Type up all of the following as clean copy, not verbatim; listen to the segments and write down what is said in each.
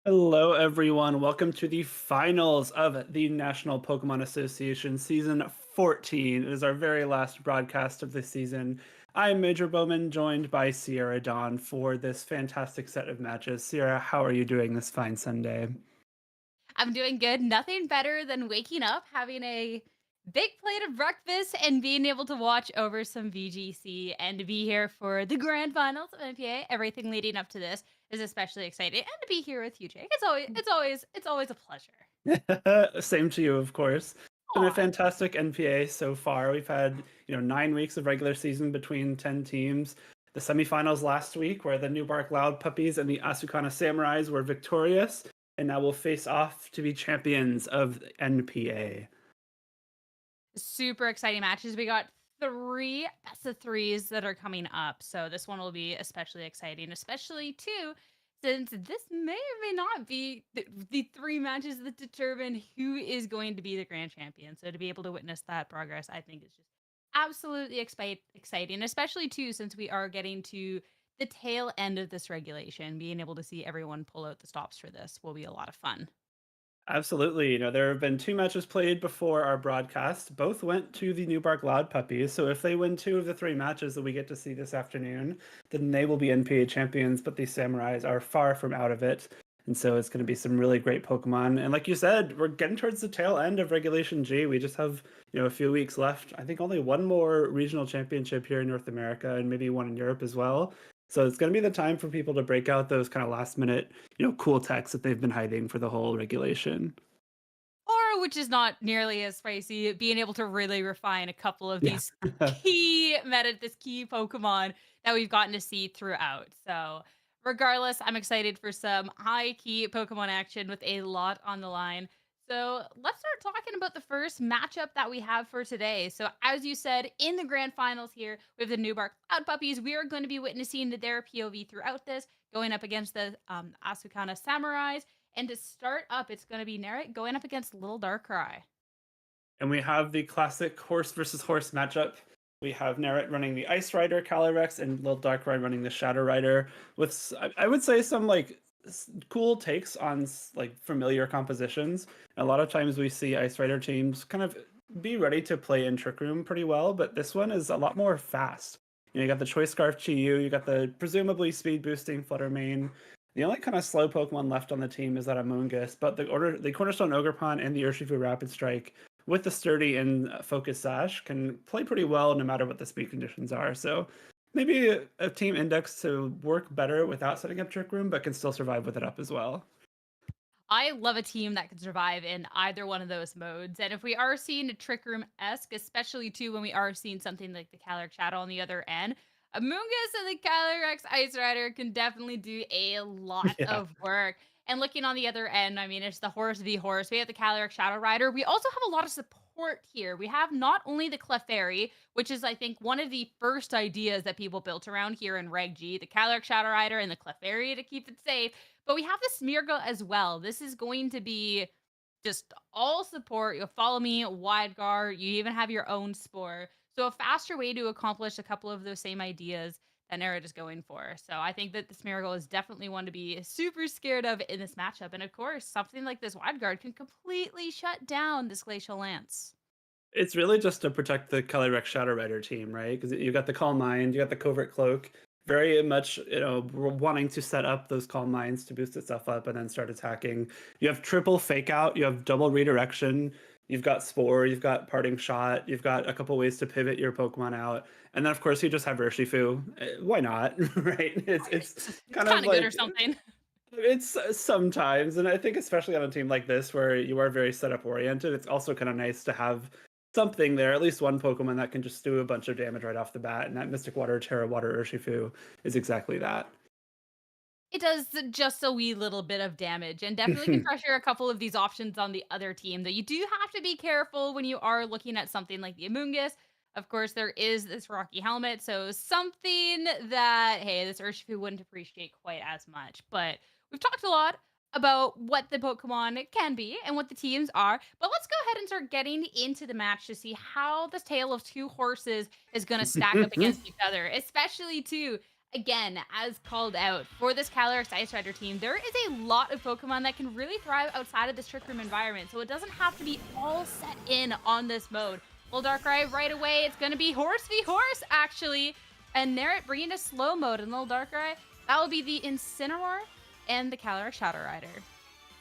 Hello, everyone. Welcome to the finals of the National Pokemon Association Season 14. It is our very last broadcast of this season. I'm MajorBowman, joined by Sierra Dawn for this fantastic set of matches. Sierra, how are you doing this fine Sunday? I'm doing good. Nothing better than waking up, having a big plate of breakfast, and being able to watch over some VGC and to be here for the grand finals of NPA. Everything leading up to this is especially exciting, and to be here with you, Jake. It's always a pleasure. Same to you, of course. It's been a Aw. fantastic NPA so far. We've had, 9 weeks of regular season between 10 teams. The semifinals last week, where the New Bark Loud Puppies and the Asukana Samurais were victorious, and now will face off to be champions of the NPA. Super exciting matches. We got three best of threes that are coming up. So this one will be especially exciting, especially too, since this may or may not be the three matches that determine who is going to be the grand champion. So to be able to witness that progress, I think is just absolutely exciting, especially too, since we are getting to the tail end of this regulation. Being able to see everyone pull out the stops for this will be a lot of fun. Absolutely. There have been two matches played before our broadcast. Both went to the New Bark Loud Puppies. So if they win two of the three matches that we get to see this afternoon, then they will be NPA champions. But the Samurais are far from out of it. And so it's going to be some really great Pokemon. And like you said, we're getting towards the tail end of Regulation G. We just have, a few weeks left. I think only one more regional championship here in North America and maybe one in Europe as well. So it's going to be the time for people to break out those kind of last minute, cool techs that they've been hiding for the whole regulation. Or which is not nearly as spicy, being able to really refine a couple of Yeah. these key Pokemon that we've gotten to see throughout. So, regardless, I'm excited for some high key Pokemon action with a lot on the line. So, let's start talking about the first matchup that we have for today. So, as you said, in the grand finals here, we have the Newbark Cloud Puppies. We are going to be witnessing their POV throughout this, going up against the Asukana Samurais. And to start up, it's gonna be Narret going up against Little Darkrai. And we have the classic horse versus horse matchup. We have Narret running the Ice Rider Calyrex and Lil Darkrai running the Shadow Rider with I would say some like cool takes on like familiar compositions. A lot of times we see Ice Rider teams kind of be ready to play in Trick Room pretty well, but this one is a lot more fast. You got the Choice Scarf Chi you got the presumably speed boosting Flutter Mane. The only kind of slow Pokemon left on the team is that Amoonguss, but the Cornerstone Ogerpon and the Urshifu Rapid Strike with the sturdy and focus sash can play pretty well no matter what the speed conditions are. So maybe a team index to work better without setting up Trick Room, but can still survive with it up as well. I love a team that can survive in either one of those modes. And if we are seeing a Trick Room esque, especially too when we are seeing something like the Calyrex Shadow on the other end, Amoonguss and the Calyrex Ice Rider can definitely do a lot Yeah. of work. And looking on the other end, I mean, it's the horse v horse. We have the Calyrex Shadow Rider. We also have a lot of support here. We have not only the Clefairy, which is, I think, one of the first ideas that people built around here in Reg G, the Calyrex Shadow Rider and the Clefairy to keep it safe. But we have the Smeargle as well. This is going to be just all support. You'll follow me, wide guard. You even have your own spore. So a faster way to accomplish a couple of those same ideas that Nerd is going for. So I think that the Smeargle is definitely one to be super scared of in this matchup. And of course, something like this wide guard can completely shut down this Glacial Lance. It's really just to protect the Calyrex Shadow Rider team, right? Because you got the Calm Mind, you got the Covert Cloak, very much, wanting to set up those Calm Minds to boost itself up and then start attacking. You have triple Fake Out, you have double Redirection, you've got Spore, you've got Parting Shot, you've got a couple ways to pivot your Pokemon out, and then of course you just have Urshifu. Why not, right? It's It's kind of kind of good or like something. it's sometimes, and I think especially on a team like this where you are very setup oriented, it's also kind of nice to have something there, at least one Pokemon that can just do a bunch of damage right off the bat, and that Mystic Water, Terra Water, Urshifu is exactly that. It does just a wee little bit of damage and definitely can pressure a couple of these options on the other team that you do have to be careful when you are looking at something like the Amoonguss. Of course, there is this Rocky Helmet, so something that, hey, this Urshifu wouldn't appreciate quite as much. But we've talked a lot about what the Pokemon can be and what the teams are. But let's go ahead and start getting into the match to see how this tale of two horses is going to stack up against each other, especially too Again, as called out, for this Calyrex Ice Rider team, there is a lot of Pokemon that can really thrive outside of this Trick Room environment, so it doesn't have to be all set in on this mode. Well, Darkrai, right away, it's going to be Horse v Horse, actually. And Nerrit bringing a slow mode, and little Darkrai, that will be the Incineroar and the Calyrex Shadow Rider.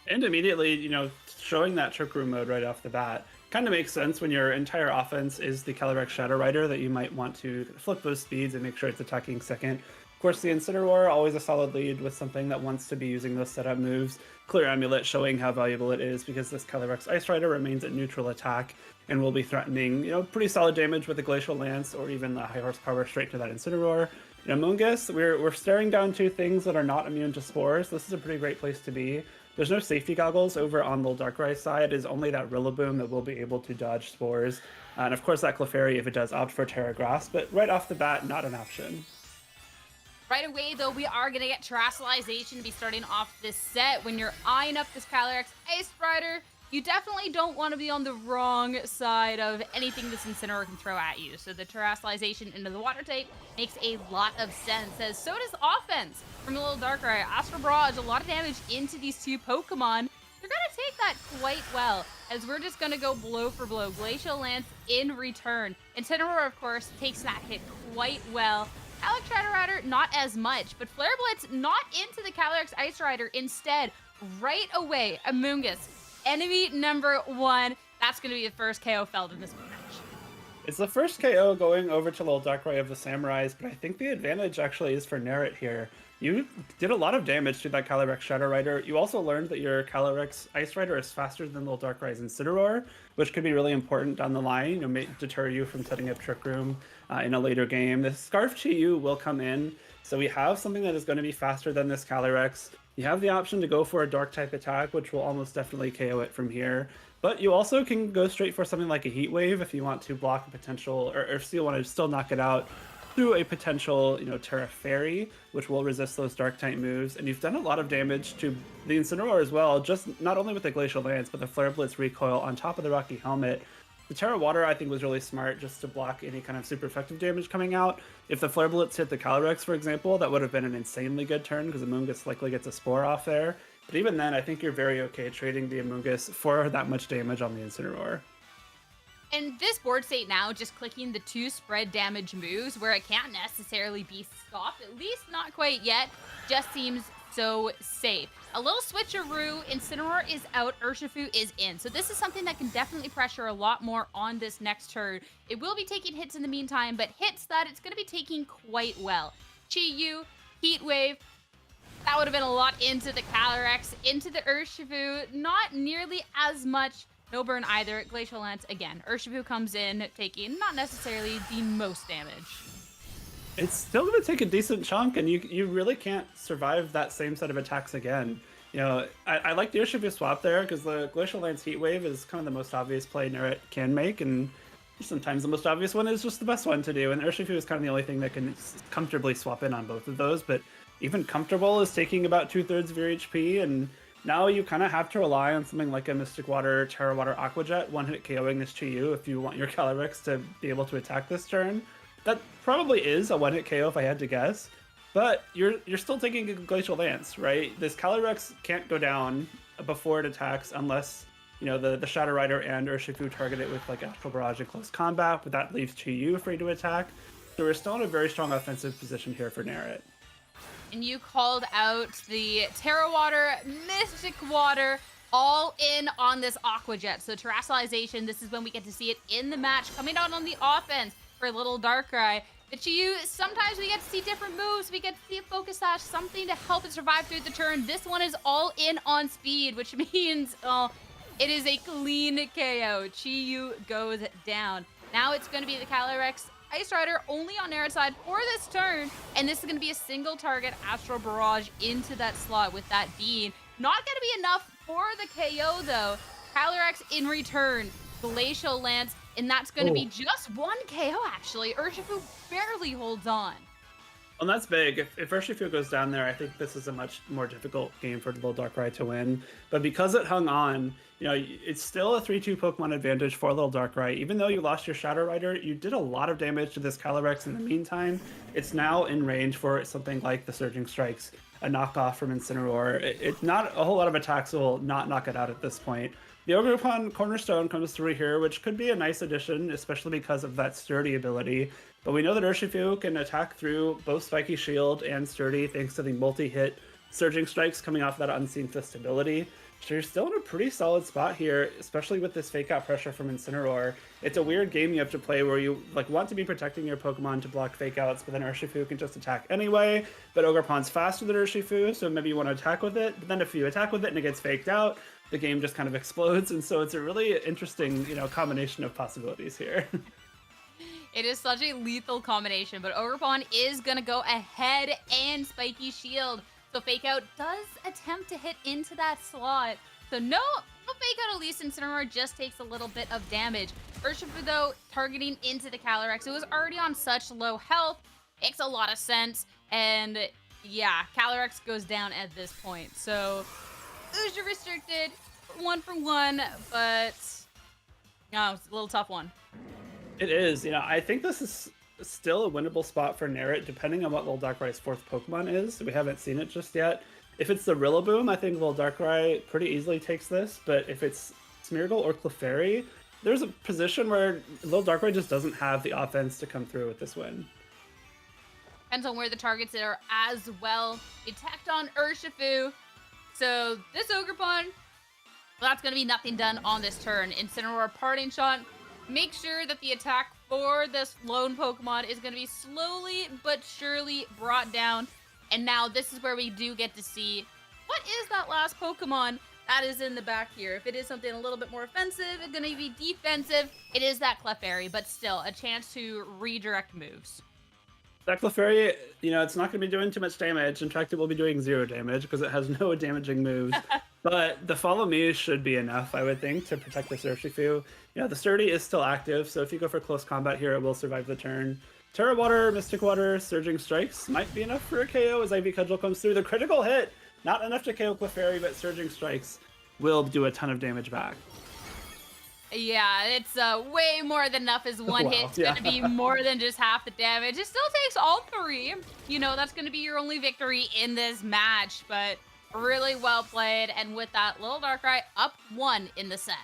And immediately, showing that Trick Room mode right off the bat kind of makes sense when your entire offense is the Calyrex Shadow Rider, that you might want to flip those speeds and make sure it's attacking second. Of course, the Incineroar, always a solid lead with something that wants to be using those setup moves. Clear Amulet showing how valuable it is because this Calyrex Ice Rider remains at neutral attack and will be threatening, pretty solid damage with the Glacial Lance or even the high horsepower straight to that Incineroar. Mungus, we're staring down two things that are not immune to spores. This is a pretty great place to be. There's no safety goggles over on Lil Darkrai's side. It is only that Rillaboom that will be able to dodge spores. And of course that Clefairy if it does opt for Terra Grass, but right off the bat, not an option. Right away, though, we are going to get Terastallization to be starting off this set. When you're eyeing up this Calyrex Ice Rider, you definitely don't want to be on the wrong side of anything this Incineroar can throw at you. So the Terastallization into the Water type makes a lot of sense, as so does offense from a little Darkrai. Astral Barrage, a lot of damage into these two Pokemon. You're going to take that quite well, as we're just going to go blow for blow. Glacial Lance in return. Incineroar, of course, takes that hit quite well. Calyrex Shadow Rider, not as much, but Flare Blitz not into the Calyrex Ice Rider. Instead, right away, Amoonguss, enemy number 1. That's going to be the first KO felled in this match. It's the first KO going over to Lil Darkrai of the Samurais, but I think the advantage actually is for Nerrit here. You did a lot of damage to that Calyrex Shadow Rider. You also learned that your Calyrex Ice Rider is faster than Lil Darkrai's Incineroar, which could be really important down the line, may deter you from setting up Trick Room in a later game. The Scarf Chi-Yu will come in, so we have something that is going to be faster than this Calyrex. You have the option to go for a Dark type attack, which will almost definitely KO it from here. But you also can go straight for something like a Heat Wave if you want to block a potential, or if you want to still knock it out through a potential, Terra Fairy, which will resist those Dark type moves. And you've done a lot of damage to the Incineroar as well, just not only with the Glacial Lance, but the Flare Blitz recoil on top of the Rocky Helmet. The Terra Water, I think, was really smart just to block any kind of super effective damage coming out. If the Flare Blitz hit the Calyrex, for example, that would have been an insanely good turn because Amoonguss likely gets a Spore off there. But even then, I think you're very okay trading the Amoonguss for that much damage on the Incineroar. And this board state now, just clicking the 2 spread damage moves where it can't necessarily be stopped, at least not quite yet, just seems so safe. A little switcheroo, Incineroar is out, Urshifu is in. So this is something that can definitely pressure a lot more on this next turn. It will be taking hits in the meantime, but hits that it's going to be taking quite well. Chi-Yu, Heat Wave, that would have been a lot into the Calyrex, into the Urshifu, not nearly as much. No burn either. Glacial Lance, again. Urshifu comes in, taking not necessarily the most damage. It's still going to take a decent chunk, and you really can't survive that same set of attacks again. I like the Urshifu swap there, because the Glacial Lance Heat Wave is kind of the most obvious play Nerrit can make, and sometimes the most obvious one is just the best one to do, and Urshifu is kind of the only thing that can comfortably swap in on both of those, but even comfortable is taking about 2/3 of your HP, and now you kind of have to rely on something like a Mystic Water, Terra Water, Aqua Jet, one-hit KOing this Chi-Yu if you want your Calyrex to be able to attack this turn. That probably is a one-hit KO if I had to guess, but you're still taking a Glacial Lance, right? This Calyrex can't go down before it attacks unless, the Shadow Rider and Urshifu target it with like Astral Barrage in close combat, but that leaves Chi-Yu free to attack. So we're still in a very strong offensive position here for Nerrit. And you called out the Terra Water, Mystic Water, all in on this Aqua Jet. So Terastallization, this is when we get to see it in the match, coming out on the offense for little Darkrai. The Chi-Yu, sometimes we get to see different moves. We get to see a Focus Sash, something to help it survive through the turn. This one is all in on speed, which means it is a clean KO. Chi-Yu goes down. Now it's going to be the Calyrex Ice Rider only on Nerrit's side for this turn, and this is going to be a single target Astral Barrage into that slot, with that being not going to be enough for the KO though. Calyrex in return, Glacial Lance, and that's going to be just 1 KO actually. Urshifu barely holds on. And that's big. If Urshifu goes down there, I think this is a much more difficult game for Little Darkrai to win. But because it hung on, it's still a 3-2 Pokemon advantage for Little Darkrai. Even though you lost your Shadow Rider, you did a lot of damage to this Calyrex in the meantime. It's now in range for something like the Surging Strikes, a knockoff from Incineroar. It's not a whole lot of attacks will not knock it out at this point. The Ogerpon Cornerstone comes through here, which could be a nice addition, especially because of that Sturdy ability. But we know that Urshifu can attack through both Spiky Shield and Sturdy thanks to the multi-hit Surging Strikes coming off that Unseen Fist ability. So you're still in a pretty solid spot here, especially with this fake out pressure from Incineroar. It's a weird game you have to play where you want to be protecting your Pokemon to block fake outs, but then Urshifu can just attack anyway. But Ogerpon's faster than Urshifu, so maybe you want to attack with it. But then if you attack with it and it gets faked out, the game just kind of explodes. And so it's a really interesting, combination of possibilities here. It is such a lethal combination, but Ogerpon is going to go ahead and Spiky Shield. So Fake Out does attempt to hit into that slot. So no Fake Out, at least Incineroar just takes a little bit of damage. Urshifu, though, targeting into the Calyrex. It was already on such low health. Makes a lot of sense. And yeah, Calyrex goes down at this point. So Urshifu restricted 1-for-1, but no, it's a little tough one. It is. I think this is still a winnable spot for Nerrit, depending on what Little Darkrai's fourth Pokemon is. We haven't seen it just yet. If it's the Rillaboom, I think Little Darkrai pretty easily takes this. But if it's Smeargle or Clefairy, there's a position where Little Darkrai just doesn't have the offense to come through with this win. Depends on where the targets are as well. Attacked on Urshifu. So this Ogerpon, that's going to be nothing done on this turn. Incineroar Parting Shot. Make sure that the attack for this lone Pokemon is going to be slowly but surely brought down. And now this is where we do get to see what is that last Pokemon that is in the back here. If it is something a little bit more offensive, it's going to be defensive. It is that Clefairy, but still a chance to redirect moves. That Clefairy, it's not going to be doing too much damage. In fact, it will be doing 0 damage because it has no damaging moves. But the Follow Me should be enough, I would think, to protect this Urshifu. The Sturdy is still active, so if you go for close combat here, it will survive the turn. Terra Water, Mystic Water, Surging Strikes might be enough for a KO as Ivy Cudgel comes through. The critical hit, not enough to KO Clefairy, but Surging Strikes will do a ton of damage back. Yeah, it's way more than enough as one hit. It's going to be more than just half the damage. It still takes all 3. That's going to be your only victory in this match, but really well played. And with that, Little Darkrai up 1 in the set.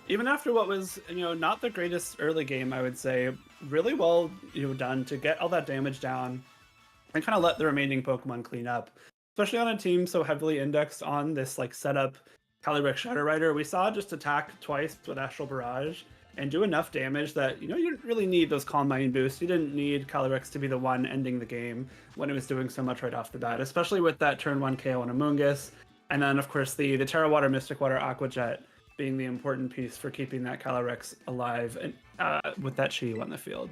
Even after what was, not the greatest early game, I would say, really well, done to get all that damage down and kind of let the remaining Pokemon clean up. Especially on a team so heavily indexed on this setup Calyrex Shadow Rider. We saw just attack twice with Astral Barrage and do enough damage that, you didn't really need those Calm Mind boosts. You didn't need Calyrex to be the one ending the game when it was doing so much right off the bat, especially with that turn 1 KO on Amoonguss. And then, of course, the Terra Water, Mystic Water, Aqua Jet being the important piece for keeping that Calyrex alive and with that Chi-Yu on the field.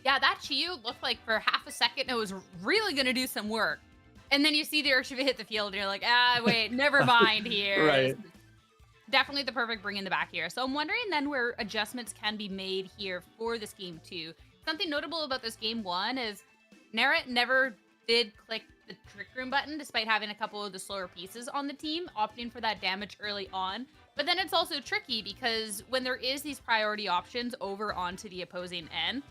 Yeah, that Chi-Yu looked like for half a second it was really going to do some work. And then you see the Urshifu hit the field and you're like, wait, never mind here. Right. Definitely the perfect bring in the back here. So I'm wondering then where adjustments can be made here for this game 2. Something notable about this game 1 is Nerrit never did click the Trick Room button despite having a couple of the slower pieces on the team, opting for that damage early on. But then it's also tricky because when there is these priority options over onto the opposing end,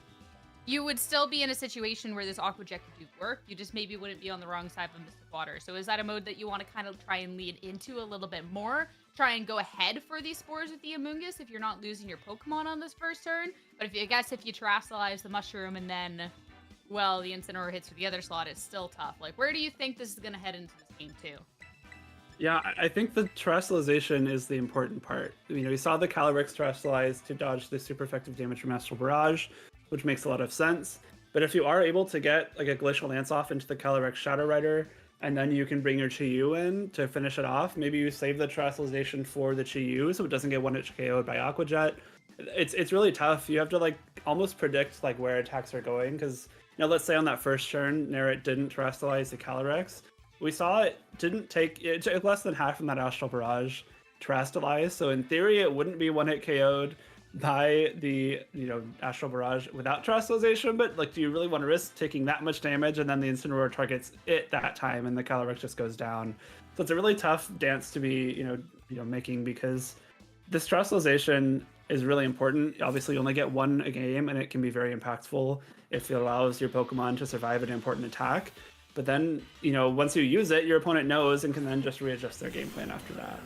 you would still be in a situation where this Aqua Jet could do work. You just maybe wouldn't be on the wrong side of Mystic Water. So is that a mode that you want to kind of try and lead into a little bit more? Try and go ahead for these spores with the Amoonguss if you're not losing your Pokemon on this first turn. But if you terrestrialize the Mushroom and then, well, the Incineroar hits for the other slot, it's still tough. Where do you think this is going to head into this game 2? Yeah, I think the terrestrialization is the important part. We saw the Calyrex terrestrialize to dodge the super effective damage from Astral Barrage, which makes a lot of sense. But if you are able to get a Glacial Lance off into the Calyrex Shadow Rider, and then you can bring your Chi-Yu in to finish it off, maybe you save the terrestrialization for the Chi-Yu so it doesn't get 1-hit KO'd by Aqua Jet. It's really tough. You have to almost predict where attacks are going because let's say on that first turn, Nerrit didn't terrestrialize the Calyrex. We saw it took less than half from that Astral Barrage terrestrialize, so in theory it wouldn't be 1-hit KO'd. buy the Astral Barrage without Terrestrialization, but like, do you really want to risk taking that much damage and then the Incineroar targets it that time and the Calyrex just goes down? So it's a really tough dance to be making, because this Terrestrialization is really important. Obviously, you only get one a game, and it can be very impactful if it allows your Pokemon to survive an important attack. But then, once you use it, your opponent knows and can then just readjust their game plan after that.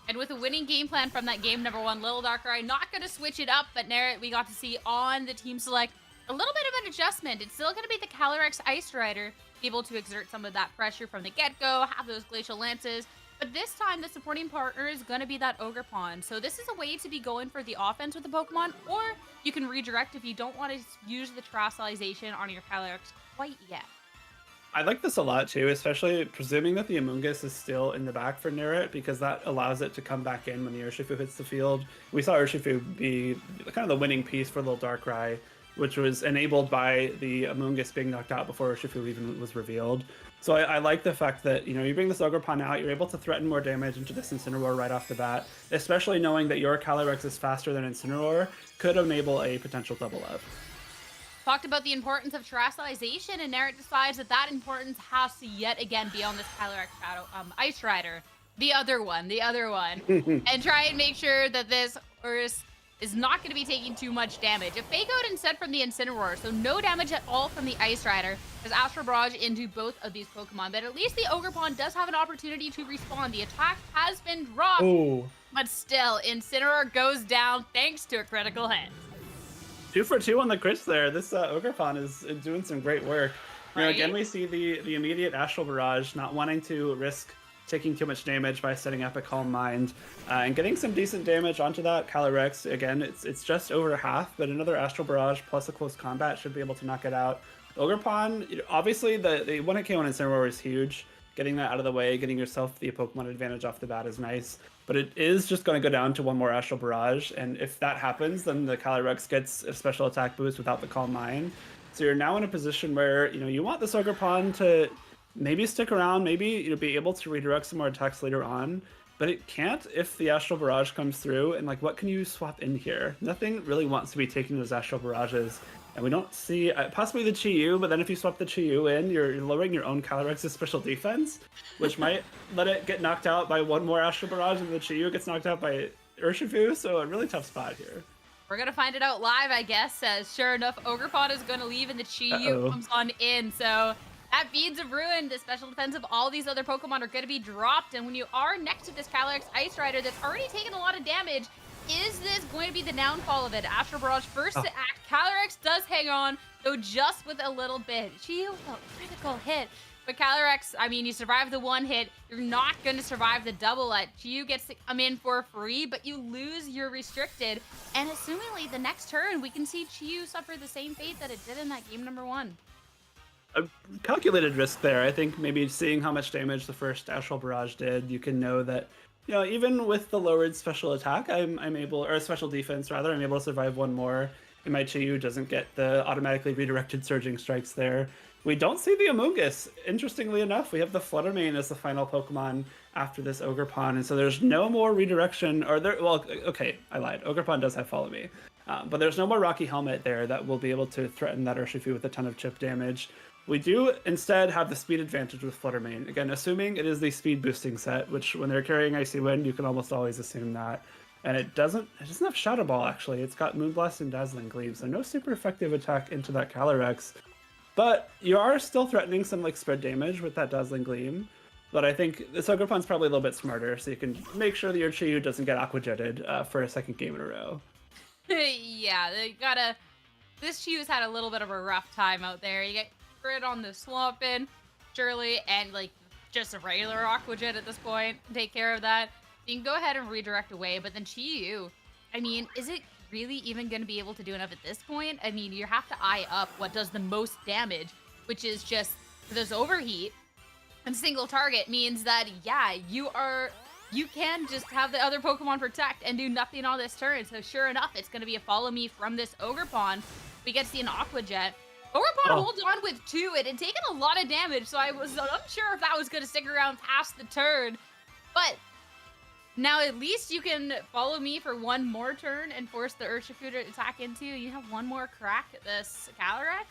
And with a winning game plan from that game number 1, Little Darkrai not going to switch it up, but Narret, we got to see on the Team Select a little bit of an adjustment. It's still going to be the Calyrex Ice Rider, able to exert some of that pressure from the get-go, have those Glacial Lances, but this time the supporting partner is going to be that Ogerpon. So this is a way to be going for the offense with the Pokemon, or you can redirect if you don't want to use the Terrestrialization on your Calyrex quite yet. I like this a lot too, especially presuming that the Amoonguss is still in the back for Narret, because that allows it to come back in when the Urshifu hits the field. We saw Urshifu be kind of the winning piece for Little Darkrai, which was enabled by the Amoonguss being knocked out before Urshifu even was revealed. So I like the fact that, you bring this Ogerpon out, you're able to threaten more damage into this Incineroar right off the bat, especially knowing that your Calyrex is faster than Incineroar, could enable a potential double up. Talked about the importance of Terrestrialization, and Narret decides that importance has to yet again be on this Calyrex Shadow Ice Rider, the other one, and try and make sure that this Urus is not going to be taking too much damage. A Fake Out instead from the Incineroar, so no damage at all from the Ice Rider, as Astral Barrage into both of these Pokemon, but at least the Ogerpon does have an opportunity to respawn. The attack has been dropped, but still, Incineroar goes down thanks to a critical hit. 2 for 2 on the crits there. This Ogerpon is doing some great work. Right? Again, we see the immediate Astral Barrage, not wanting to risk taking too much damage by setting up a Calm Mind, and getting some decent damage onto that Calyrex. Again, it's just over half, but another Astral Barrage plus a close combat should be able to knock it out. Ogerpon, obviously the 1-hit KO on Incineroar is huge. Getting that out of the way, getting yourself the Pokemon advantage off the bat is nice. But it is just going to go down to one more Astral Barrage, and if that happens, then the Calyrex gets a special attack boost without the Calm Mind. So you're now in a position where, you want this Ogerpon to maybe stick around, maybe be able to redirect some more attacks later on, but it can't if the Astral Barrage comes through, and what can you swap in here? Nothing really wants to be taking those Astral Barrages. And we don't see, possibly the Chi-Yu, but then if you swap the Chi-Yu in, you're lowering your own Calyrex's special defense, which might let it get knocked out by one more Astral Barrage, and the Chi-Yu gets knocked out by Urshifu, so a really tough spot here. We're going to find it out live, I guess, as sure enough, Ogerpon is going to leave and the Chi-Yu comes on in, so that Beads of Ruin, the special defense of all these other Pokemon are going to be dropped, and when you are next to this Calyrex Ice Rider that's already taken a lot of damage, is this going to be the downfall of it? Astral Barrage first to act. Calyrex does hang on, though just with a little bit. Chi-Yu, a critical hit. But Calyrex, I mean, you survive the 1 hit. You're not going to survive the double hit. Chi-Yu gets to come in for free, but you lose your restricted. And assumingly, the next turn, we can see Chi-Yu suffer the same fate that it did in that game number 1. A calculated risk there. I think maybe seeing how much damage the first Astral Barrage did, you can know that even with the lowered special attack, I'm able, or special defense rather, I'm able to survive one more, and my Chi-Yu doesn't get the automatically redirected Surging Strikes there. We don't see the Amoonguss. Interestingly enough, we have the Fluttermane as the final Pokemon after this Ogerpon, and so there's no more redirection, okay, I lied. Ogerpon does have Follow Me, but there's no more Rocky Helmet there that will be able to threaten that Urshifu with a ton of chip damage. We do instead have the speed advantage with Fluttermane. Again, assuming it is the speed boosting set, which when they're carrying Icy Wind, you can almost always assume that. And it doesn't have Shadow Ball, actually. It's got Moonblast and Dazzling Gleam, so no super effective attack into that Calyrex. But you are still threatening some spread damage with that Dazzling Gleam. But I think this Ogerpon's probably a little bit smarter, so you can make sure that your Chi-Yu doesn't get Aqua Jetted for a second game in a row. Yeah, this Chi-Yu's had a little bit of a rough time out there. You get crit on the Swampin, surely, and just a regular Aqua Jet at this point. Take care of that. You can go ahead and redirect away, but then Chi-Yu, I mean, is it really even going to be able to do enough at this point? I mean, you have to eye up what does the most damage, which is just this Overheat. And single target means that, yeah, you can just have the other Pokemon protect and do nothing on this turn. So sure enough, it's going to be a Follow Me from this Ogerpon. We get to see an Aqua Jet. Ogerpon holds on with 2. It had taken a lot of damage, so I was unsure if that was going to stick around past the turn. But Now at least you can follow me for one more turn and force the Urshifu to attack into. You have one more crack at this Calyrex.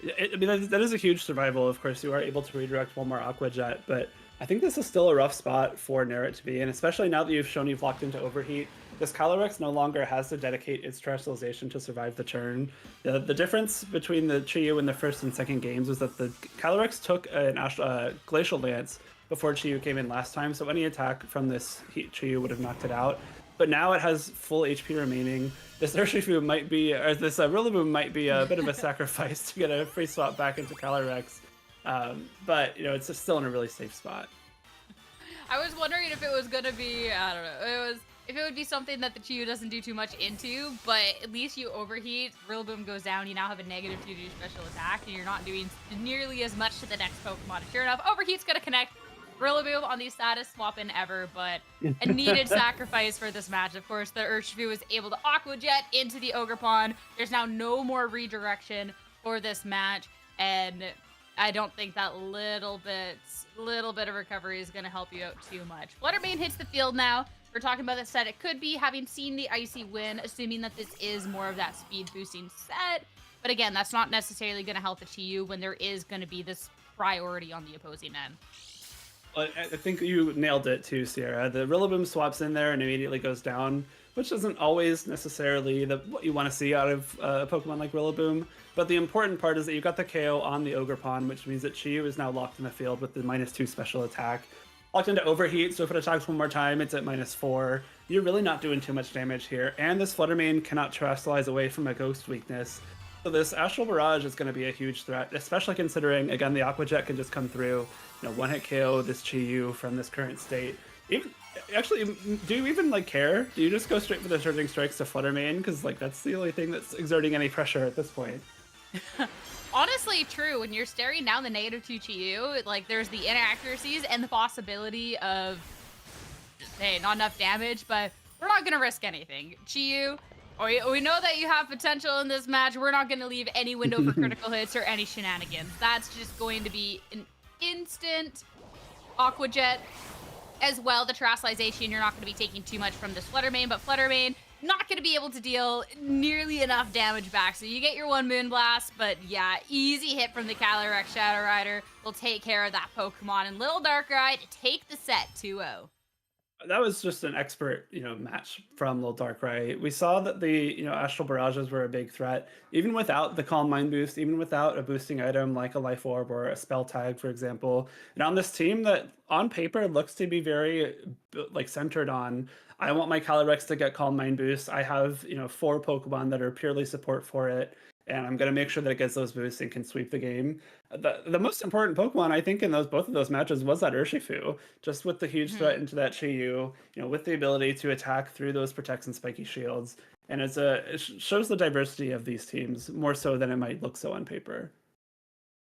Yeah, I mean, that is a huge survival. Of course, you are able to redirect one more Aqua Jet, but I think this is still a rough spot for Narret to be in, especially now that you've shown you've locked into Overheat. This Calyrex no longer has to dedicate its Terrestrialization to survive the turn. The difference between the Chiyu in the first and second games was that the Calyrex took an Glacial Lance before Chiyu came in last time, so any attack from this Chiyu would have knocked it out. But now it has full HP remaining. This Urshifu might be, or this Rillaboom might be a bit of a sacrifice to get a free swap back into Calyrex. But, you know, it's just still in a really safe spot. I was wondering if it was gonna be, I don't know, if it would be something that the Chiyu doesn't do too much into, but at least you overheat, Rillaboom goes down, you now have a negative 2 to do special attack, and you're not doing nearly as much to the next Pokemon. Sure enough, Overheat's gonna connect. Rillaboom on the saddest swap in ever, but a needed sacrifice for this match. Of course, the Urshifu was able to Aqua Jet into the Ogerpon. There's now no more redirection for this match, and I don't think that little bit of recovery is going to help you out too much. Fluttermane hits the field now. We're talking about the set it could be, having seen the Icy win, assuming that this is more of that speed boosting set. But again, that's not necessarily going to help the Chiyu when there is going to be this priority on the opposing end. I think you nailed it too, Sierra. The Rillaboom swaps in there and immediately goes down, which isn't always necessarily what you want to see out of a Pokemon like Rillaboom. But the important part is that you got the KO on the Ogerpon, which means that Chiyu is now locked in the field with the -2 special attack. Locked into Overheat, so if it attacks one more time, it's at -4. You're really not doing too much damage here, and this Fluttermane cannot Terrestrialize away from a Ghost weakness. So this Astral Barrage is going to be a huge threat, especially considering, again, the Aqua Jet can just come through, you know, one-hit KO this Chiyu from this current state. Even actually, do you even like care? Do you just go straight for the Surging Strikes to Fluttermane? Because like that's the only thing that's exerting any pressure at this point. Honestly, true. When you're staring down the -2 Chiyu, like there's the inaccuracies and the possibility of, hey, not enough damage, but we're not gonna risk anything. Chiyu, we know that you have potential in this match. We're not gonna leave any window for critical hits or any shenanigans. That's just going to be an instant Aqua Jet. As well, the Terrestrialization, you're not going to be taking too much from this Fluttermane, but Fluttermane not going to be able to deal nearly enough damage back. So you get your one Moonblast, but yeah, easy hit from the Calyrex Shadow Rider will take care of that Pokemon. And Little Darkrai to take the set 2-0. That was just an expert, match from Little Darkrai. We saw that the, Astral Barrages were a big threat, even without the Calm Mind boost, even without a boosting item like a Life Orb or a Spell Tag, for example. And on this team that, on paper, looks to be very, centered on, I want my Calyrex to get Calm Mind boost. I have, 4 Pokemon that are purely support for it, and I'm going to make sure that it gets those boosts and can sweep the game. The most important Pokemon, I think, in both of those matches was that Urshifu, just with the huge threat into that Chiyu, with the ability to attack through those Protects and Spiky Shields. And it shows the diversity of these teams, more so than it might look so on paper.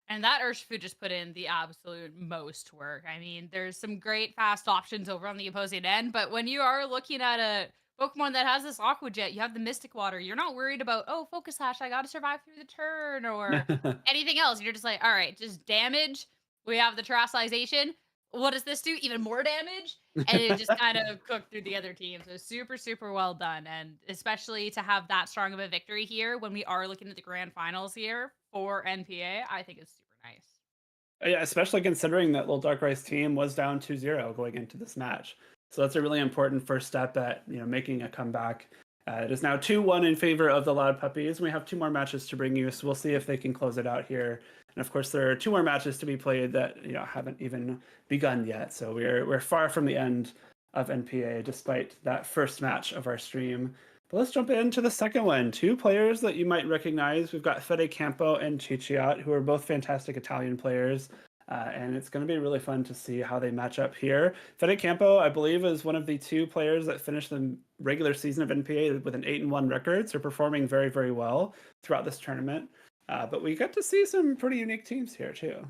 And that Urshifu just put in the absolute most work. I mean, there's some great fast options over on the opposing end, but when you are looking at a Pokemon that has this Aqua Jet, you have the Mystic Water. You're not worried about, oh, Focus Sash, I gotta survive through the turn or anything else. You're just like, all right, just damage. We have the Terrestrialization. What does this do? Even more damage? And it just kind of cooked through the other team. So super, super well done. And especially to have that strong of a victory here when we are looking at the grand finals here for NPA, I think it's super nice. Yeah, especially considering that Little Darkrai's team was down 2-0 going into this match. So that's a really important first step at making a comeback. It is now 2-1 in favor of the Loud Puppies. We have 2 more matches to bring you, so we'll see if they can close it out here. And of course, there are 2 more matches to be played that haven't even begun yet. So we're far from the end of NPA, despite that first match of our stream. But let's jump into the second one. 2 players that you might recognize. We've got Fede Campo and Cicciot, who are both fantastic Italian players. And it's going to be really fun to see how they match up here. Fede Campo, I believe, is one of the 2 players that finished the regular season of NPA with an 8-1 record, so performing very, very well throughout this tournament. But we got to see some pretty unique teams here, too.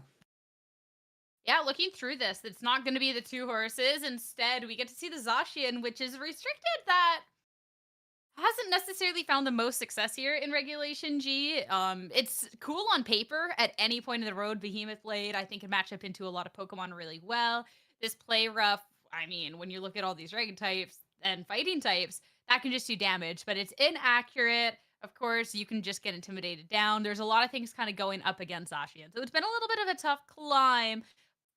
Yeah, looking through this, it's not going to be the 2 horses. Instead, we get to see the Zacian, which is restricted that hasn't necessarily found the most success here in Regulation G. It's cool on paper. At any point in the road, Behemoth Blade, I think, can match up into a lot of Pokemon really well. This Play Rough I mean, when you look at all these dragon types and fighting types, that can just do damage, but it's inaccurate. Of course, you can just get intimidated down. There's a lot of things kind of going up against Zacian. So it's been a little bit of a tough climb,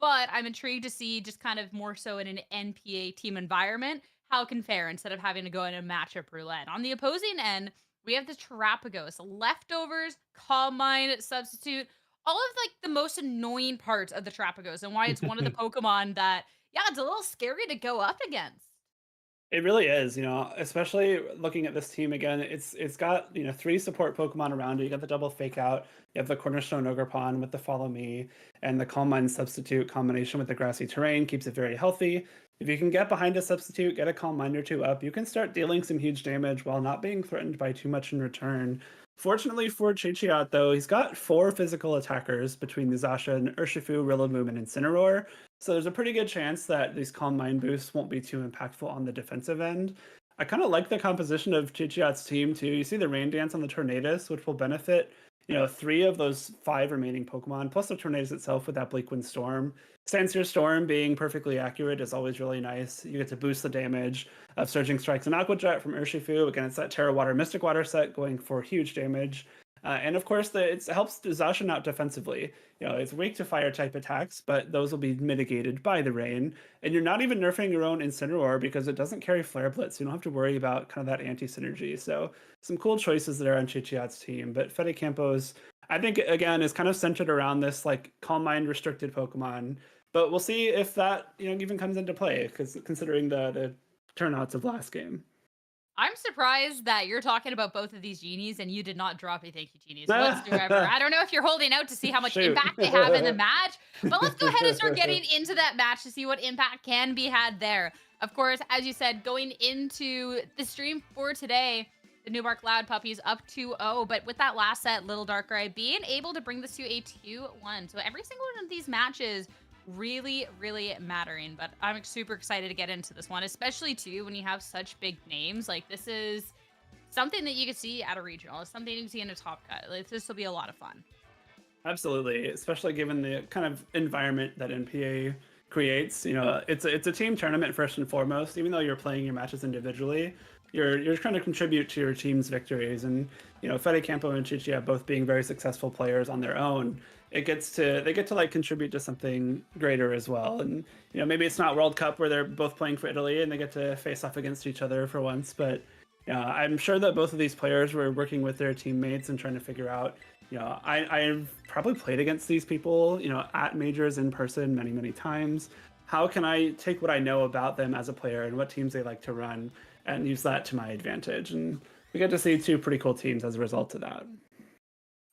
but I'm intrigued to see just kind of more so in an NPA team environment how it can fare instead of having to go in a matchup roulette. On the opposing end, we have the Terapagos, leftovers, Calm Mind, Substitute, all of like the most annoying parts of the Terapagos and why it's one of the Pokemon that, yeah, it's a little scary to go up against. It really is, especially looking at this team again. It's got 3 support Pokemon around it. You got the double Fake Out. You have the Cornerstone Ogerpon with the Follow Me, and the Calm Mind Substitute combination with the Grassy Terrain keeps it very healthy. If you can get behind a Substitute, get a Calm Mind or 2 up, you can start dealing some huge damage while not being threatened by too much in return. Fortunately for Chichiot, though, he's got 4 physical attackers between the Zacian, Urshifu, Rillaboom, and Incineroar. So there's a pretty good chance that these Calm Mind boosts won't be too impactful on the defensive end. I kind of like the composition of Chichiot's team, too. You see the Rain Dance on the Tornadus, which will benefit 3 of those 5 remaining Pokemon, plus the Tornadus itself with that Bleakwind Storm. Sansir Storm being perfectly accurate is always really nice. You get to boost the damage of Surging Strikes and Aqua Jet from Urshifu. Again, it's that Terra Water Mystic Water set going for huge damage. And of course, it helps Zacian out defensively. It's weak to fire type attacks, but those will be mitigated by the rain. And you're not even nerfing your own Incineroar because it doesn't carry Flare Blitz. You don't have to worry about kind of that anti-synergy. So some cool choices there on Chichiot's team. But Fede Campos, I think, again, is kind of centered around this like Calm Mind restricted Pokemon. But we'll see if that even comes into play, because considering the turnouts of last game. I'm surprised that you're talking about both of these genies and you did not drop a thank you genies whatsoever. I don't know if you're holding out to see how much impact they have in the match, but let's go ahead and start getting into that match to see what impact can be had there. Of course, as you said, going into the stream for today, the Newbark Loud Puppies up 2-0, but with that last set, Little Darkrai being able to bring this to a 2-1. So every single one of these matches really, really mattering, but I'm super excited to get into this one, especially too when you have such big names. Like, this is something that you can see at a regional. It's something you can see in a top cut. Like, this will be a lot of fun. Absolutely, especially given the kind of environment that NPA creates. It's a team tournament first and foremost. Even though you're playing your matches individually, you're trying to contribute to your team's victories. And Fede Campo and Chichia both being very successful players on their own, they get to like contribute to something greater as well. And maybe it's not World Cup where they're both playing for Italy and they get to face off against each other for once, but I'm sure that both of these players were working with their teammates and trying to figure out, I've probably played against these people at majors in person many times. How can I take what I know about them as a player and what teams they like to run and use that to my advantage? And we get to see 2 pretty cool teams as a result of that.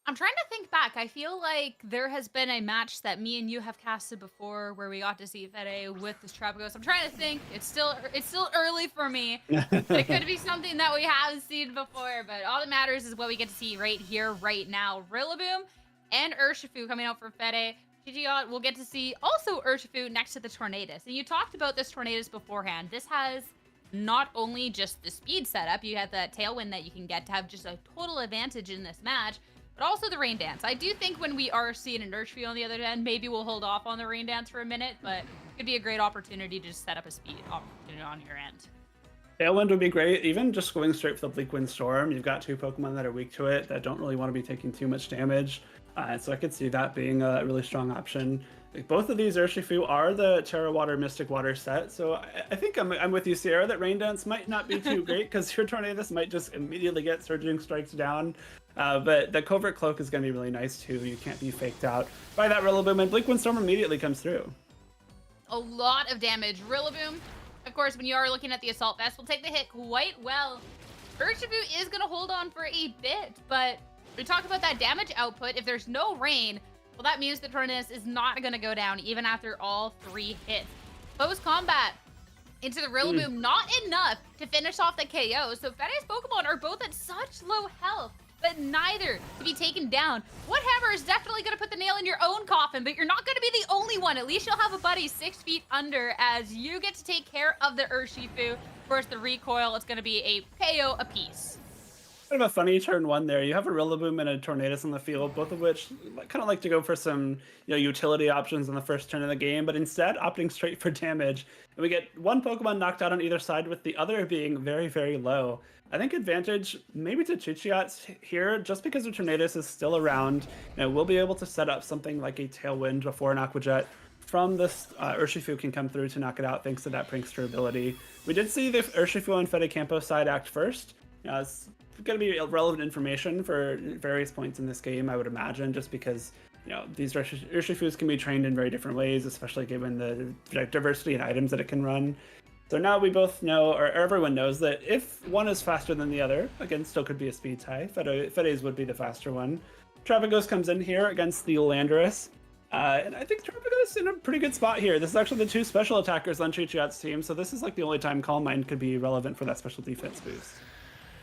I'm trying to think back. I feel like there has been a match that me and you have casted before where we got to see Fede with this Trapagos. I'm trying to think. It's still early for me. It could be something that we haven't seen before, but all that matters is what we get to see right here, right now. Rillaboom and Urshifu coming out for Fede. Chichiot will get to see also Urshifu next to the Tornadus. And you talked about this Tornadus beforehand. This has not only just the speed setup, you have that Tailwind that you can get to have just a total advantage in this match, but also the Rain Dance. I do think when we are seeing an Urshifu on the other end, maybe we'll hold off on the Rain Dance for a minute, but it could be a great opportunity to just set up a speed opportunity on your end. Tailwind would be great. Even just going straight for the Bleakwind Storm, you've got 2 Pokemon that are weak to it that don't really want to be taking too much damage. So I could see that being a really strong option. Both of these Urshifu are the Terra Water Mystic Water set, so I think I'm with you, Sierra, that Rain Dance might not be too great because your Tornadus might just immediately get Surging Strikes down. But the Covert Cloak is going to be really nice too. You can't be faked out by that Rillaboom, and Bleakwind Storm immediately comes through. A lot of damage. Rillaboom, of course, when you are looking at the Assault Vest, will take the hit quite well. Urshifu is going to hold on for a bit, but we talked about that damage output. If there's no rain, well, that means the Tornadus is not going to go down even after all 3 hits. Close combat into the Rillaboom, not enough to finish off the KO. So Fede's Pokemon are both at such low health, but neither to be taken down. Woodhammer is definitely going to put the nail in your own coffin, but you're not going to be the only one. At least you'll have a buddy 6 feet under as you get to take care of the Urshifu. Of course, the recoil, it's going to be a KO apiece. Kind of a funny turn one there. You have a Rillaboom and a Tornadus on the field, both of which kind of like to go for some utility options on the first turn of the game, but instead opting straight for damage. And we get one Pokemon knocked out on either side, with the other being very, very low. I think advantage maybe to Chichiats here, just because the Tornadus is still around. We'll be able to set up something like a Tailwind before an Aqua Jet from this. Urshifu can come through to knock it out thanks to that Prankster ability. We did see the Urshifu and Fede side act first. It's going to be relevant information for various points in this game, I would imagine, just because these Urshifus can be trained in very different ways, especially given the diversity in items that it can run. So now we both know, or everyone knows, that if one is faster than the other, again, still could be a speed tie. Fede's would be the faster one. Trapagos comes in here against the Landorus. And I think Trapagos is in a pretty good spot here. This is actually the two special attackers on Chichiat's team, so this is like the only time Calm Mind could be relevant for that special defense boost.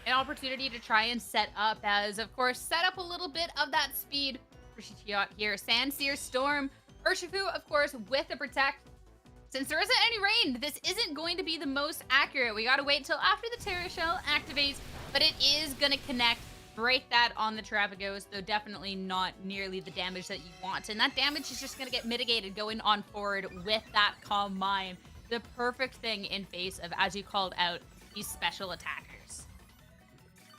An opportunity to try and set up, as of course set up a little bit of that speed for Chichiat here. Sandsear Storm, Urshifu of course with the Protect. Since there isn't any rain, this isn't going to be the most accurate. We gotta wait until after the Terra Shell activates, but it is gonna connect, break that on the Trapagos, though definitely not nearly the damage that you want. And that damage is just gonna get mitigated going on forward with that Calm Mind. The perfect thing in face of, as you called out, these special attackers.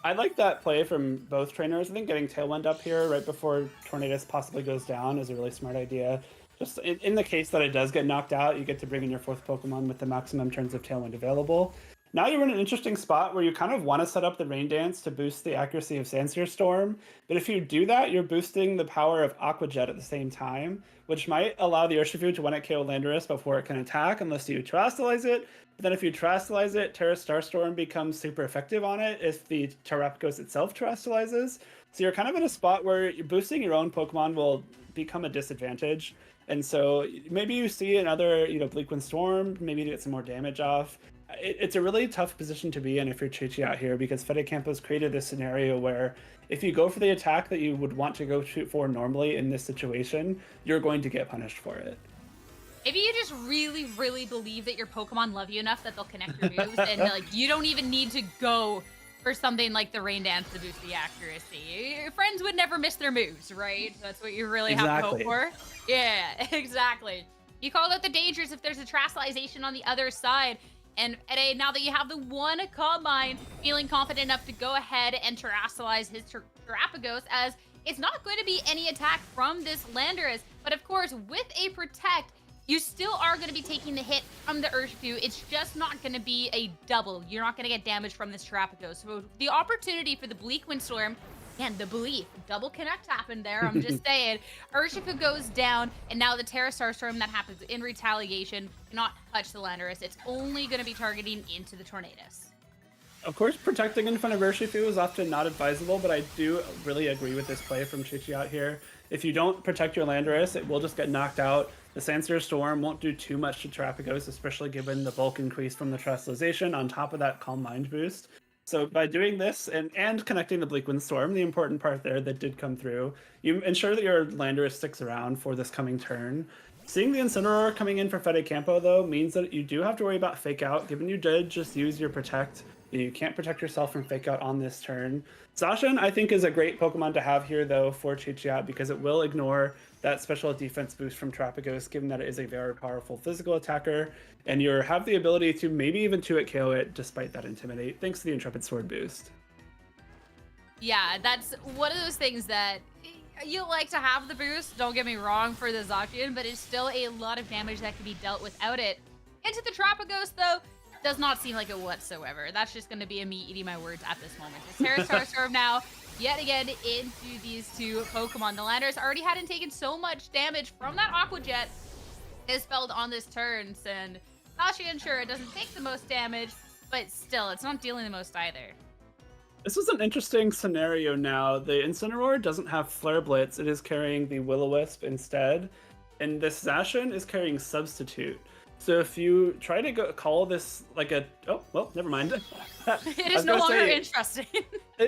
I like that play from both trainers. I think getting Tailwind up here right before Tornadus possibly goes down is a really smart idea. Just in the case that it does get knocked out, you get to bring in your fourth Pokemon with the maximum turns of Tailwind available. Now you're in an interesting spot where you kind of want to set up the Rain Dance to boost the accuracy of Sandsear Storm, but if you do that, you're boosting the power of Aqua Jet at the same time, which might allow the Urshifu to one-hit KO Landorus before it can attack, unless you Terastallize it. But then if you Terastallize it, Terra Starstorm becomes super effective on it if the Terapagos itself Terastallizes. So you're kind of in a spot where boosting your own Pokemon will become a disadvantage. And so maybe you see another, Bleakwind Storm, maybe to get some more damage off. It's a really tough position to be in if you're Chichiat here, because Fede Campo's created this scenario where if you go for the attack that you would want to go shoot for normally in this situation, you're going to get punished for it. Maybe you just really, really believe that your Pokemon love you enough that they'll connect your moves, and you don't even need to go for something like the Rain Dance to boost the accuracy. Your friends would never miss their moves, right? That's what you really have to hope for. Yeah, exactly. You called out the dangers if there's a Terastallization on the other side. And Fede, now that you have the one Calm Mind, feeling confident enough to go ahead and Terastallize his Terapagos, as it's not going to be any attack from this Landorus. But of course, with a Protect, you still are going to be taking the hit from the Urshifu. It's just not going to be a double. You're not going to get damage from this Terapagos. So the opportunity for the Bleakwind Storm, and the belief, double connect happened there, I'm just saying. Urshifu goes down, and now the Terra Starstorm that happens in retaliation cannot touch the Landorus. It's only going to be targeting into the Tornadus. Of course, protecting in front of Urshifu is often not advisable, but I do really agree with this play from Chichiat here. If you don't protect your Landorus, it will just get knocked out. The Sandsear Storm won't do too much to Terapagos, especially given the bulk increase from the Terastallization on top of that Calm Mind boost. So by doing this and connecting the Bleakwind Storm, the important part there that did come through, you ensure that your Landorus sticks around for this coming turn. Seeing the Incineroar coming in for Fede Campo, though, means that you do have to worry about Fake Out, given you did just use your Protect. You can't protect yourself from Fake Out on this turn. Zacian, I think, is a great Pokemon to have here, though, for Chichiat, because it will ignore that special defense boost from Terapagos, given that it is a very powerful physical attacker, and you have the ability to maybe even 2-hit KO it despite that Intimidate, thanks to the Intrepid Sword boost. Yeah, that's one of those things that you like to have the boost, don't get me wrong, for the Zacian, but it's still a lot of damage that can be dealt without it. Into the Terapagos, though, does not seem like it whatsoever. That's just going to be me eating my words at this moment. It's Terra Starstorm now, yet again, into these two Pokemon. The Landorus already hadn't taken so much damage from that Aqua Jet is spelled on this turn, and Zacian, sure, it doesn't take the most damage, but still, it's not dealing the most either. This is an interesting scenario now. The Incineroar doesn't have Flare Blitz, it is carrying the Will-O-Wisp instead, and this Zacian is carrying Substitute. So if you try to call this like a... Oh, well, never mind. It is no longer interesting.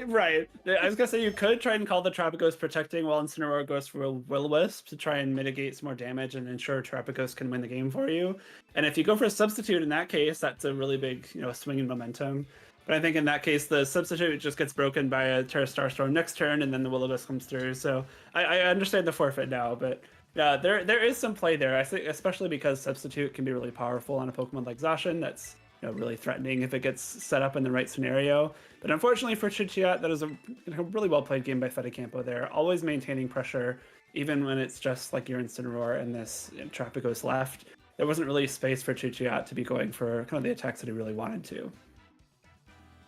Right. I was going to say you could try and call the Terapagos protecting while Incineroar goes for Will-O-Wisp to try and mitigate some more damage and ensure Terapagos can win the game for you. And if you go for a Substitute in that case, that's a really big swing in momentum. But I think in that case, the substitute just gets broken by a Terra Starstorm next turn, and then the Will-O-Wisp comes through. So I understand the forfeit now, but yeah, there is some play there. I think especially because substitute can be really powerful on a Pokemon like Zacian that's really threatening if it gets set up in the right scenario. But unfortunately for Chichiat, that is a really well played game by Fedicampo there, always maintaining pressure, even when it's just like your Incineroar and this Trapagos left. There wasn't really space for Chichiat to be going for kind of the attacks that he really wanted to.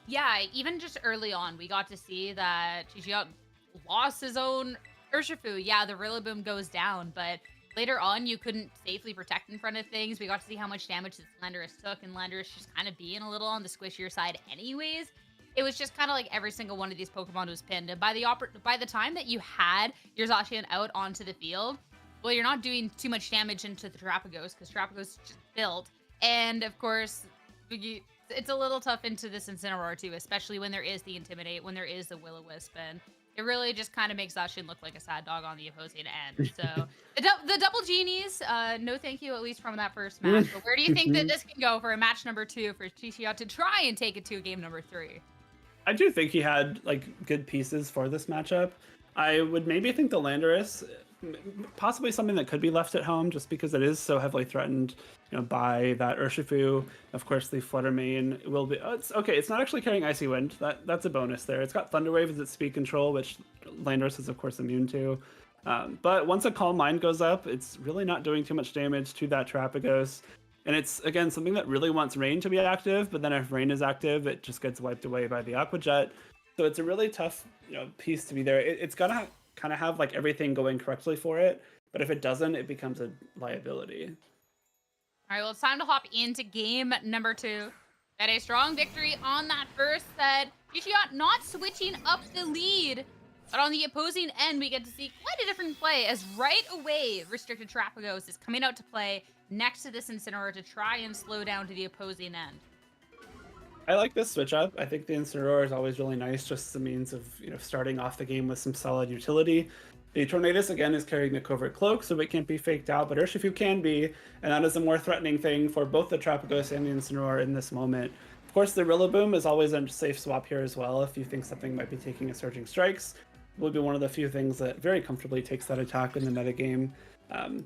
Yeah, even just early on, we got to see that Chichiat lost his own Urshifu. Yeah, the Rillaboom goes down, but later on, you couldn't safely protect in front of things. We got to see how much damage that Landorus took, and Landorus just kind of being a little on the squishier side anyways. It was just kind of like every single one of these Pokemon was pinned, and by the time that you had your Zacian out onto the field, well, you're not doing too much damage into the Trapagos, because Trapagos just built, and of course, it's a little tough into this Incineroar too, especially when there is the Intimidate, when there is the Will-O-Wisp, and it really just kind of makes Zacian look like a sad dog on the opposing end. So the double genies, no thank you, at least from that first match. But where do you think that this can go for a match number 2 for Chichiat to try and take it to game number 3? I do think he had like good pieces for this matchup. I would maybe think the Landorus, possibly something that could be left at home just because it is so heavily threatened, by that Urshifu. Of course, the Flutter Mane will be. Oh, it's okay. It's not actually carrying Icy Wind. That's a bonus there. It's got Thunder Wave as its speed control, which Landorus is of course immune to. But once a Calm Mind goes up, it's really not doing too much damage to that Trapagos. And it's, again, something that really wants Rain to be active, but then if Rain is active, it just gets wiped away by the Aqua Jet. So it's a really tough, piece to be there. It's gonna kind of have like everything going correctly for it, but if it doesn't, it becomes a liability. All right, well, it's time to hop into game number 2. Got a strong victory on that first set. Chichiat not switching up the lead, but on the opposing end, we get to see quite a different play as right away, Restricted Trapagos is coming out to play next to this Incineroar to try and slow down to the opposing end. I like this switch up. I think the Incineroar is always really nice, just as a means of starting off the game with some solid utility. The Tornadus, again, is carrying the Covert Cloak, so it can't be faked out, but Urshifu can be, and that is a more threatening thing for both the Trapagos and the Incineroar in this moment. Of course, the Rillaboom is always a safe swap here as well. If you think something might be taking a Surging Strikes, it will be one of the few things that very comfortably takes that attack in the metagame.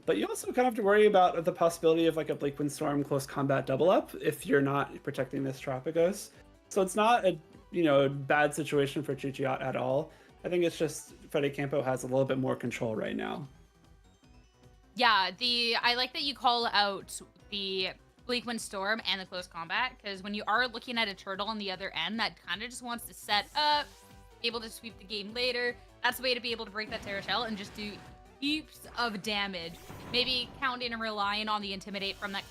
But you also kind of have to worry about the possibility of like a Bleak Windstorm close combat double up if you're not protecting this Trapagos. So it's not a bad situation for Chichiat at all. I think it's just Fedicampo has a little bit more control right now. Yeah, I like that you call out the Bleak Windstorm and the close combat, because when you are looking at a turtle on the other end that kind of just wants to set up, be able to sweep the game later, that's the way to be able to break that Terra Shell and just do heaps of damage. Maybe counting and relying on the Intimidate from that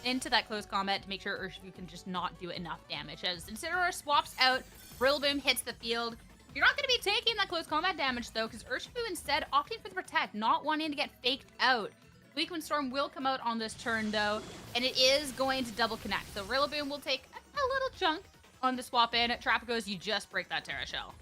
into that close combat to make sure Urshifu can just not do enough damage. As Incineroar swaps out, Rillaboom hits the field. You're not going to be taking that close combat damage, though, because Urshifu instead opting for the Protect, not wanting to get faked out. Bleak Windstorm will come out on this turn, though, and it is going to double connect. So Rillaboom will take a little chunk on the swap in. Trapagos, you just break that Terra Shell.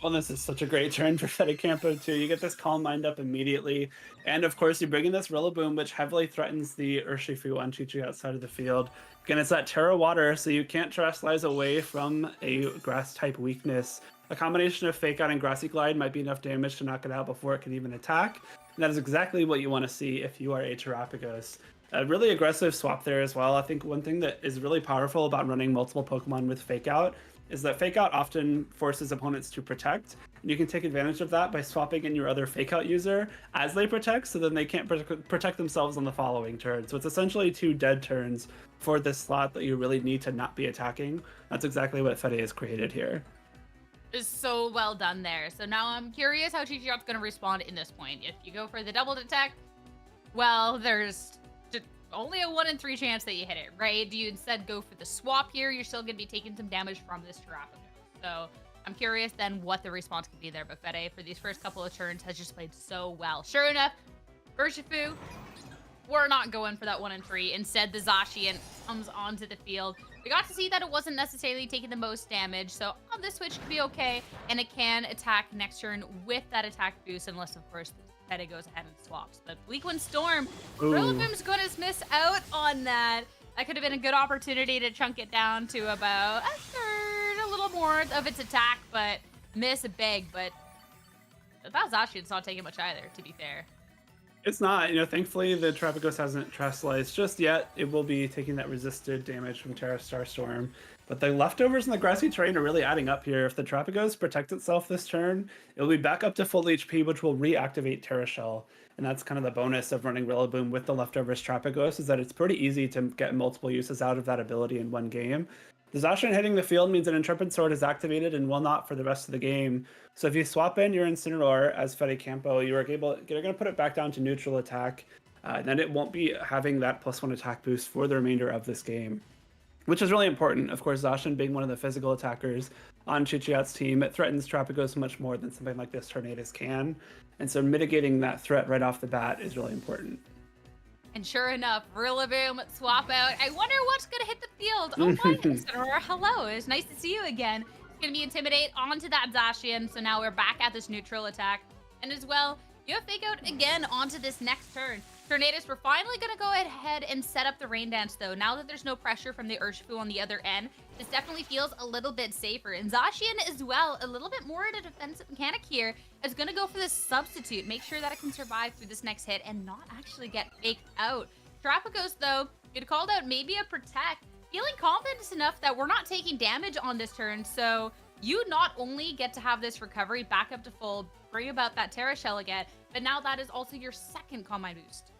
Well, this is such a great turn for Fedicampo, too. You get this Calm Mind up immediately. And, of course, you bring in this Rillaboom, which heavily threatens the Urshifu on Chi-Chi outside of the field. Again, it's that Terra Water, so you can't Terrestrialize away from a Grass-type weakness. A combination of Fake Out and Grassy Glide might be enough damage to knock it out before it can even attack. And that is exactly what you want to see if you are a Terrapagos. A really aggressive swap there as well. I think one thing that is really powerful about running multiple Pokemon with Fake Out is that Fake Out often forces opponents to protect. And you can take advantage of that by swapping in your other Fake Out user as they protect, so then they can't protect themselves on the following turn. So it's essentially 2 dead turns for this slot that you really need to not be attacking. That's exactly what Fede has created here. Is so well done there. So now I'm curious how Chichiat's going to respond in this point. If you go for the double detect, well, there's only a 1 in 3 chance that you hit it, right? Do you instead go for the swap here? You're still going to be taking some damage from this Terrapagos. So I'm curious then what the response could be there. But Fede, for these first couple of turns, has just played so well. Sure enough, Urshifu, we're not going for that 1 in 3. Instead, the Zacian comes onto the field. We got to see that it wasn't necessarily taking the most damage, so this switch could be okay, and it can attack next turn with that attack boost, unless, of course, Fede goes ahead and swaps. But Bleak Windstorm, Rillaboom's going to miss out on that. That could have been a good opportunity to chunk it down to about a third more of its attack, but miss a big. But that Zacian's not taking much either, to be fair. It's not, thankfully the Trapagos hasn't Terastallized just yet. It will be taking that resisted damage from Terra Starstorm. But the leftovers in the grassy terrain are really adding up here. If the Trapagos protects itself this turn, it'll be back up to full HP, which will reactivate Terra Shell. And that's kind of the bonus of running Rillaboom with the leftovers Trapagos, is that it's pretty easy to get multiple uses out of that ability in one game. The Zacian hitting the field means an Intrepid Sword is activated and will not for the rest of the game. So if you swap in your Incineroar as Fede Campo, you're going to put it back down to neutral attack. Then it won't be having that +1 attack boost for the remainder of this game, which is really important. Of course, Zacian being one of the physical attackers on Chichiat's team, it threatens Trapagos much more than something like this Tornadus can. And so mitigating that threat right off the bat is really important. And sure enough, Rillaboom swap out. I wonder what's going to hit the field. Oh my Incineroar, hello. It's nice to see you again. It's going to be Intimidate onto that Zacian. So now we're back at this neutral attack. And as well, you have Fake Out again onto this next turn. Tornadus, we're finally going to go ahead and set up the Rain Dance, though. Now that there's no pressure from the Urshifu on the other end, this definitely feels a little bit safer. And Zacian as well, a little bit more in a defensive mechanic here, is going to go for this Substitute. Make sure that it can survive through this next hit and not actually get faked out. Trapagos, though, it called out maybe a Protect. Feeling confident enough that we're not taking damage on this turn, so you not only get to have this recovery back up to full, bring about that Terra Shell again, but now that is also your second Calm Mind boost.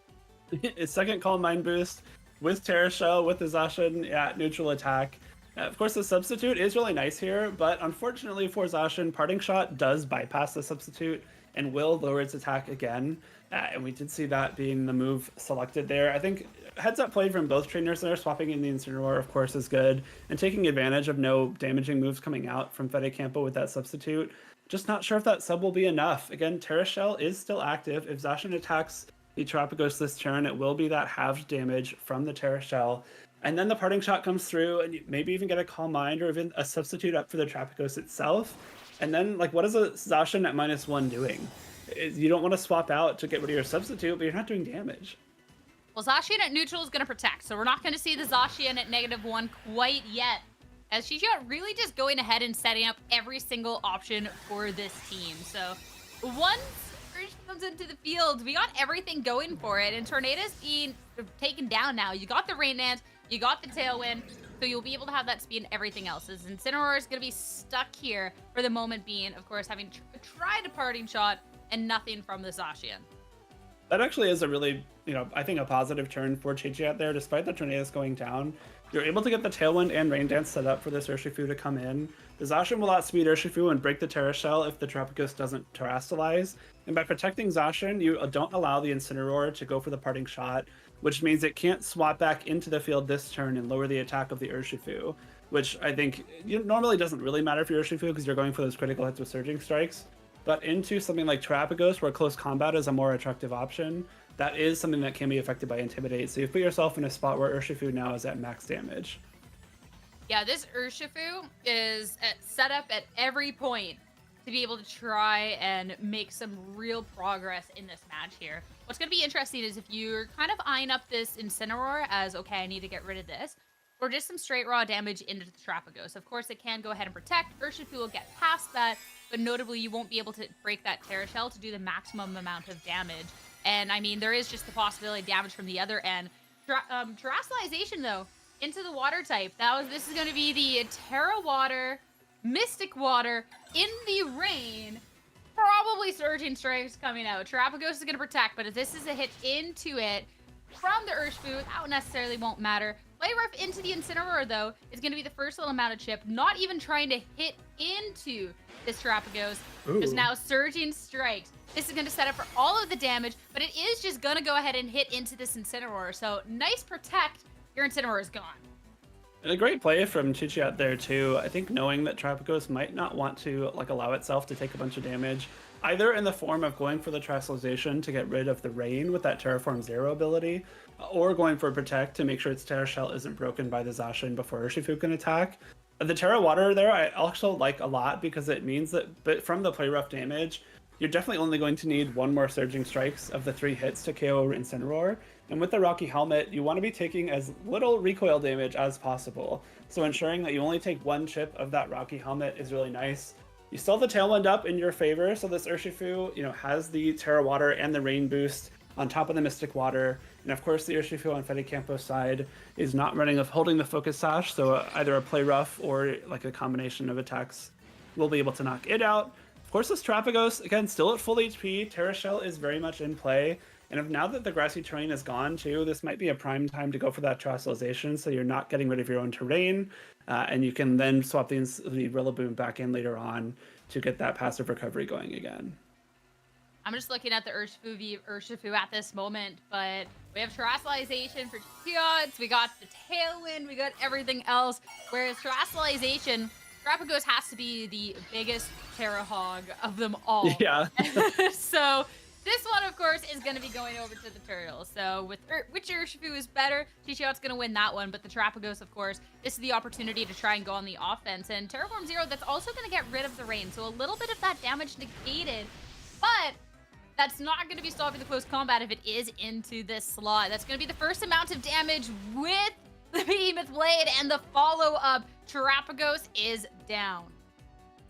Its second Calm Mind boost with Terra Shell, with the Zacian at neutral attack. Of course, the Substitute is really nice here, but unfortunately for Zacian, Parting Shot does bypass the Substitute and will lower its attack again. And we did see that being the move selected there. I think heads-up play from both trainers there. Swapping in the Incineroar, of course, is good. And taking advantage of no damaging moves coming out from Fede Campo with that Substitute. Just not sure if that sub will be enough. Again, Terra Shell is still active. If Zacian attacks the Trapagos this turn, it will be that halved damage from the Terra Shell. And then the Parting Shot comes through, and you maybe even get a Calm Mind or even a Substitute up for the Trapagos itself. And then, what is a Zacian at -1 doing? You don't want to swap out to get rid of your Substitute, but you're not doing damage. Well, Zacian at neutral is going to protect, so we're not going to see the Zacian at -1 quite yet. As Chichiat really just going ahead and setting up every single option for this team. So once Urge comes into the field, we got everything going for it, and Tornadus being taken down now. You got the Rain Dance, you got the Tailwind, so you'll be able to have that speed and everything else. As Incineroar is going to be stuck here for the moment being, of course, having tried a Parting Shot and nothing from the Zacian. That actually is a really, I think a positive turn for Chichiat there. Despite the Tornadus going down, you're able to get the Tailwind and Rain Dance set up for this Urshifu to come in. The Zacian will outspeed Urshifu and break the Terra Shell if the Trapagos doesn't Terastallize. And by protecting Zacian, you don't allow the Incineroar to go for the Parting Shot, which means it can't swap back into the field this turn and lower the attack of the Urshifu, which I think normally doesn't really matter for Urshifu because you're going for those critical hits with Surging Strikes. But into something like Trapagos, where close combat is a more attractive option, that is something that can be affected by Intimidate. So you put yourself in a spot where Urshifu now is at max damage. Yeah, this Urshifu is set up at every point to be able to try and make some real progress in this match here. What's going to be interesting is if you're kind of eyeing up this Incineroar as, okay, I need to get rid of this, or just some straight raw damage into the Trapagos. Of course, it can go ahead and protect. Urshifu will get past that, but notably, you won't be able to break that Terra Shell to do the maximum amount of damage. And, I mean, there is just the possibility of damage from the other end. Terastallization, though, into the water type. This is going to be the Terra Water, Mystic Water, in the rain. Probably Surging Strikes coming out. Trapagos is going to protect, but if this is a hit into it from the Urshifu, that necessarily won't matter. Play Rough into the Incineroar, though, is going to be the first little amount of chip, not even trying to hit into this Trapagos. There's now Surging Strikes. This is going to set up for all of the damage, but it is just going to go ahead and hit into this Incineroar. So, nice protect. Your Incineroar is gone. And a great play from Chichiat there, too. I think knowing that Trapagos might not want to allow itself to take a bunch of damage, either in the form of going for the Terastallization to get rid of the rain with that Terraform Zero ability, or going for Protect to make sure its Terra Shell isn't broken by the Zacian before Urshifu can attack. The Terra Water there I also like a lot because it means that from the Play Rough damage, you're definitely only going to need one more Surging Strikes of the 3 hits to KO Incineroar. And with the Rocky Helmet, you want to be taking as little recoil damage as possible. So ensuring that you only take one chip of that Rocky Helmet is really nice. You still have the Tailwind up in your favor, so this Urshifu, has the Terra Water and the Rain boost on top of the Mystic Water. And of course, the Urshifu on Fetty side is not running of holding the Focus Sash, so either a Play Rough or like a combination of attacks will be able to knock it out. Of course, this Terapagos, again, still at full HP. Terra Shell is very much in play. And if now that the grassy terrain is gone too, this might be a prime time to go for that Terrestrialization, so you're not getting rid of your own terrain, and you can then swap the Rillaboom back in later on to get that passive recovery going again. I'm just looking at the Urshifu at this moment, but we have Terrestrialization for Chichiots, we got the Tailwind, we got everything else, whereas Terrestrialization, Terapagos has to be the biggest Terra Hog of them all. Yeah. So this one, of course, is going to be going over to the Turtle. So with which Urshifu is better, Chichiot's going to win that one. But the Terapagos, of course, this is the opportunity to try and go on the offense. And Terraform Zero, that's also going to get rid of the rain. So a little bit of that damage negated. But that's not going to be stopping the close combat if it is into this slot. That's going to be the first amount of damage with the Behemoth Blade. And the follow-up, Terapagos is down.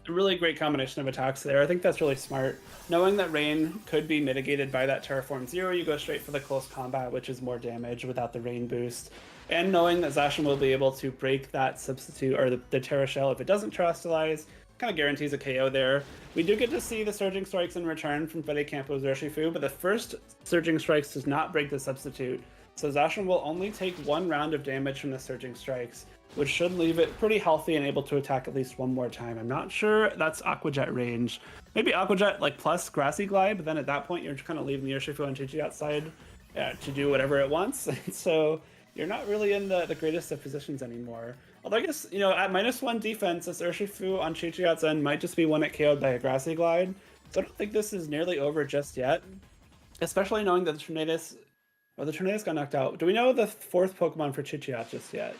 A really great combination of attacks there. I think that's really smart. Knowing that rain could be mitigated by that Terraform Zero, you go straight for the close combat, which is more damage without the rain boost. And knowing that Zacian will be able to break that substitute, or the Terra Shell, if it doesn't Terrestrialize, kind of guarantees a KO there. We do get to see the Surging Strikes in return from Fede Campo's Urshifu, but the first Surging Strikes does not break the substitute. So Zacian will only take one round of damage from the Surging Strikes, which should leave it pretty healthy and able to attack at least one more time. I'm not sure that's Aqua Jet range. Maybe Aqua Jet like plus Grassy Glide, but then at that point you're kind of leaving the Urshifu and Chichi outside to do whatever it wants. So you're not really in the greatest of positions anymore. Although I guess, at -1 defense, this Urshifu on Chichiot's end might just be one it KO'd by a Grassy Glide. So I don't think this is nearly over just yet. Especially knowing that the Tornadus got knocked out. Do we know the 4th Pokemon for Chichiot just yet?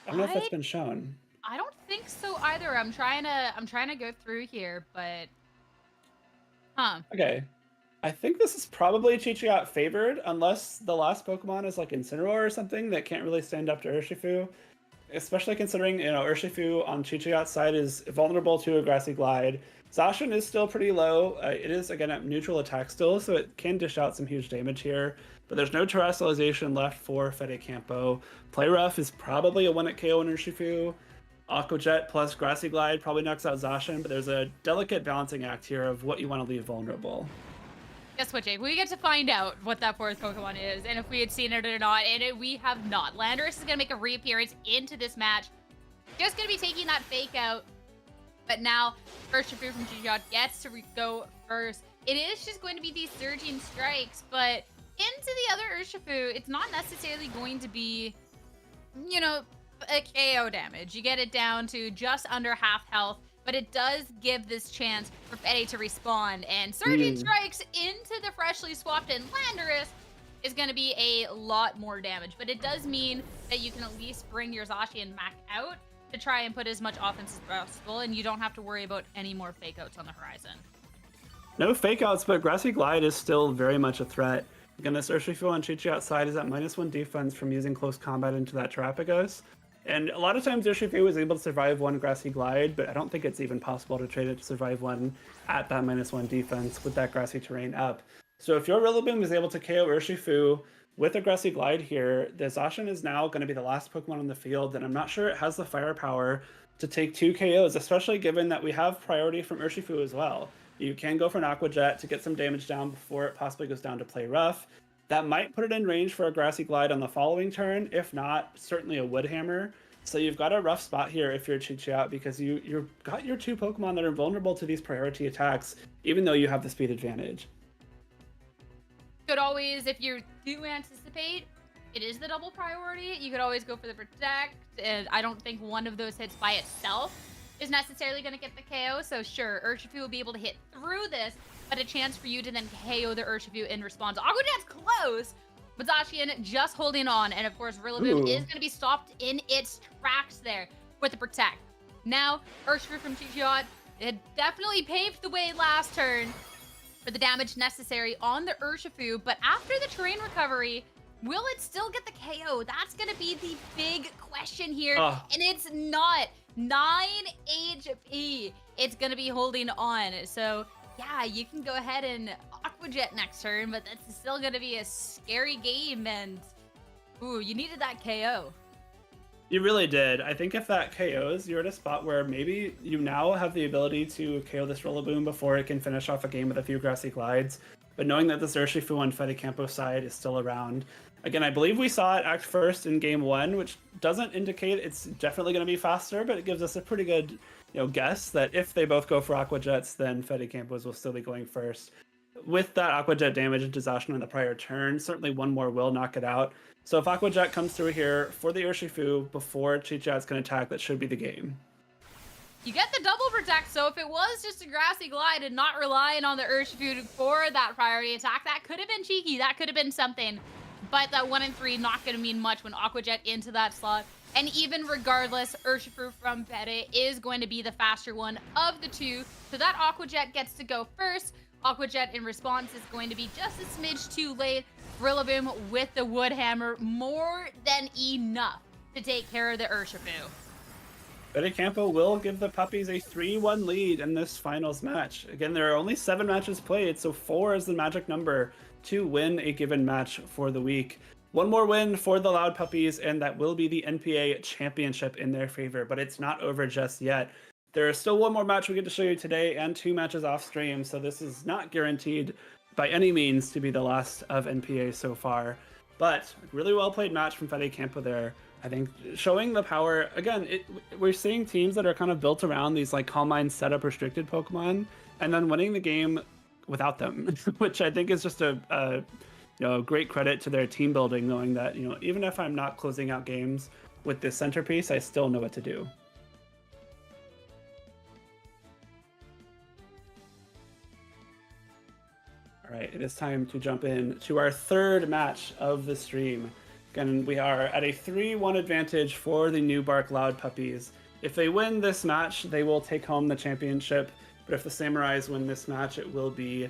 I don't know if that's been shown. I don't think so either. I'm trying to go through here, but Okay. I think this is probably Chichiot favored, unless the last Pokemon is like Incineroar or something that can't really stand up to Urshifu. Especially considering, Urshifu on Chichiot's side is vulnerable to a Grassy Glide. Zacian is still pretty low. It is, again, at neutral attack still, so it can dish out some huge damage here. But there's no Terrestrialization left for Fede Campo. Play Rough is probably a 1-hit KO in Urshifu. Aqua Jet plus Grassy Glide probably knocks out Zacian, but there's a delicate balancing act here of what you want to leave vulnerable. Guess what, Jake? We get to find out what that 4th Pokemon is, and if we had seen it or not, and we have not. Landorus is going to make a reappearance into this match. Just going to be taking that Fake Out, but now Urshifu from Chichiot gets to go first. It is just going to be these Surging Strikes, but into the other Urshifu, it's not necessarily going to be, a KO damage. You get it down to just under half health, but it does give this chance for Fede to respawn. And Surging Strikes into the freshly swapped in Landorus is going to be a lot more damage, but it does mean that you can at least bring your Zacian back out to try and put as much offense as possible, and you don't have to worry about any more Fake Outs on the horizon. No Fake Outs, but Grassy Glide is still very much a threat. Again, this Urshifu on Chichiot side is at -1 defense from using close combat into that Terapagos. And a lot of times Urshifu is able to survive one Grassy Glide, but I don't think it's even possible to trade it to survive one at that -1 defense with that Grassy terrain up. So if your Rillaboom is able to KO Urshifu with a Grassy Glide here, the Zacian is now going to be the last Pokemon on the field, and I'm not sure it has the firepower to take 2 KOs, especially given that we have priority from Urshifu as well. You can go for an Aqua Jet to get some damage down before it possibly goes down to Play Rough. That might put it in range for a Grassy Glide on the following turn, if not, certainly a Wood Hammer. So you've got a rough spot here if you're Chichiot, because you've got your 2 Pokemon that are vulnerable to these priority attacks, even though you have the speed advantage. Could always, if you do anticipate, it is the double priority, you could always go for the Protect, and I don't think one of those hits by itself is necessarily going to get the KO, so sure, Urshifu will be able to hit through this, but a chance for you to then KO the Urshifu in response. Aqua Jet's close, but Zacian just holding on, and of course Rillaboom is going to be stopped in its tracks there with the Protect. Now, Urshifu from Chichiot, it definitely paved the way last turn, for the damage necessary on the Urshifu, but after the terrain recovery, will it still get the KO? That's going to be the big question here, and it's not. 9 HP. It's going to be holding on, so yeah, you can go ahead and Aqua Jet next turn, but that's still going to be a scary game, and ooh, you needed that KO. You really did. I think if that KOs, you're at a spot where maybe you now have the ability to KO this Rillaboom before it can finish off a game with a few grassy glides. But knowing that this Urshifu on Fede Campo side is still around. Again, I believe we saw it act first in game 1, which doesn't indicate it's definitely going to be faster, but it gives us a pretty good guess that if they both go for Aqua Jets, then Fede Campos will still be going first. With that Aqua Jet damage and disaster on the prior turn, certainly one more will knock it out. So if Aqua Jet comes through here for the Urshifu before Chichat's can attack, that should be the game. You get the double protect, so if it was just a grassy glide and not relying on the Urshifu for that priority attack, that could have been cheeky, that could have been something. But that 1 and 3 not going to mean much when Aqua Jet into that slot. And even regardless, Urshifu from Fede is going to be the faster one of the two, so that Aqua Jet gets to go first. Aqua Jet in response is going to be just a smidge too late. Rillaboom with the Wood Hammer, more than enough to take care of the Urshifu. Fede Campo will give the Puppies a 3-1 lead in this finals match. Again, there are only 7 matches played, so 4 is the magic number to win a given match for the week. One more win for the Loud Puppies, and that will be the NPA championship in their favor, but it's not over just yet. There is still one more match we get to show you today and 2 matches off stream, so this is not guaranteed by any means to be the last of NPA so far. But really well played match from Fede Campo there. I think showing the power, again, we're seeing teams that are kind of built around these like Calm Mind setup restricted Pokemon, and then winning the game without them, which I think is just a great credit to their team building, knowing that, even if I'm not closing out games with this centerpiece, I still know what to do. All right, it is time to jump in to our third match of the stream. Again, we are at a 3-1 advantage for the New Bark Loud Puppies. If they win this match, they will take home the championship. But if the Samurais win this match, it will be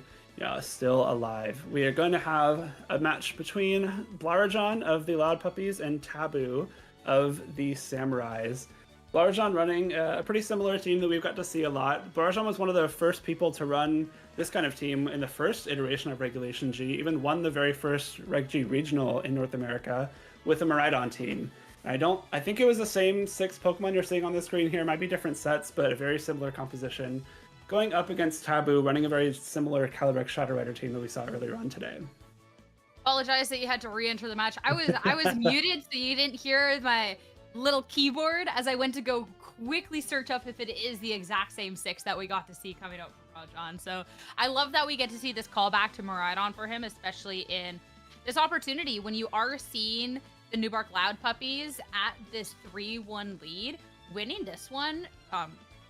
still alive. We are going to have a match between Blarajon of the Loud Puppies and Taboo of the Samurais. Blarajon running a pretty similar team that we've got to see a lot. Blarajon was one of the first people to run this kind of team in the first iteration of Regulation G, even won the very first Reg G regional in North America with a Miraidon team. I think it was the same 6 Pokemon you're seeing on the screen here. It might be different sets, but a very similar composition. Going up against Taboo, running a very similar Calyrex Shadow Rider team that we saw earlier on today. Apologize that you had to re-enter the match. I was muted, so you didn't hear my little keyboard as I went to go quickly search up if it is the exact same 6 that we got to see coming out from Blarajon. So I love that we get to see this callback to Miraidon for him, especially in this opportunity when you are seeing the New Bark Loud Puppies at this 3-1 lead. Winning this one,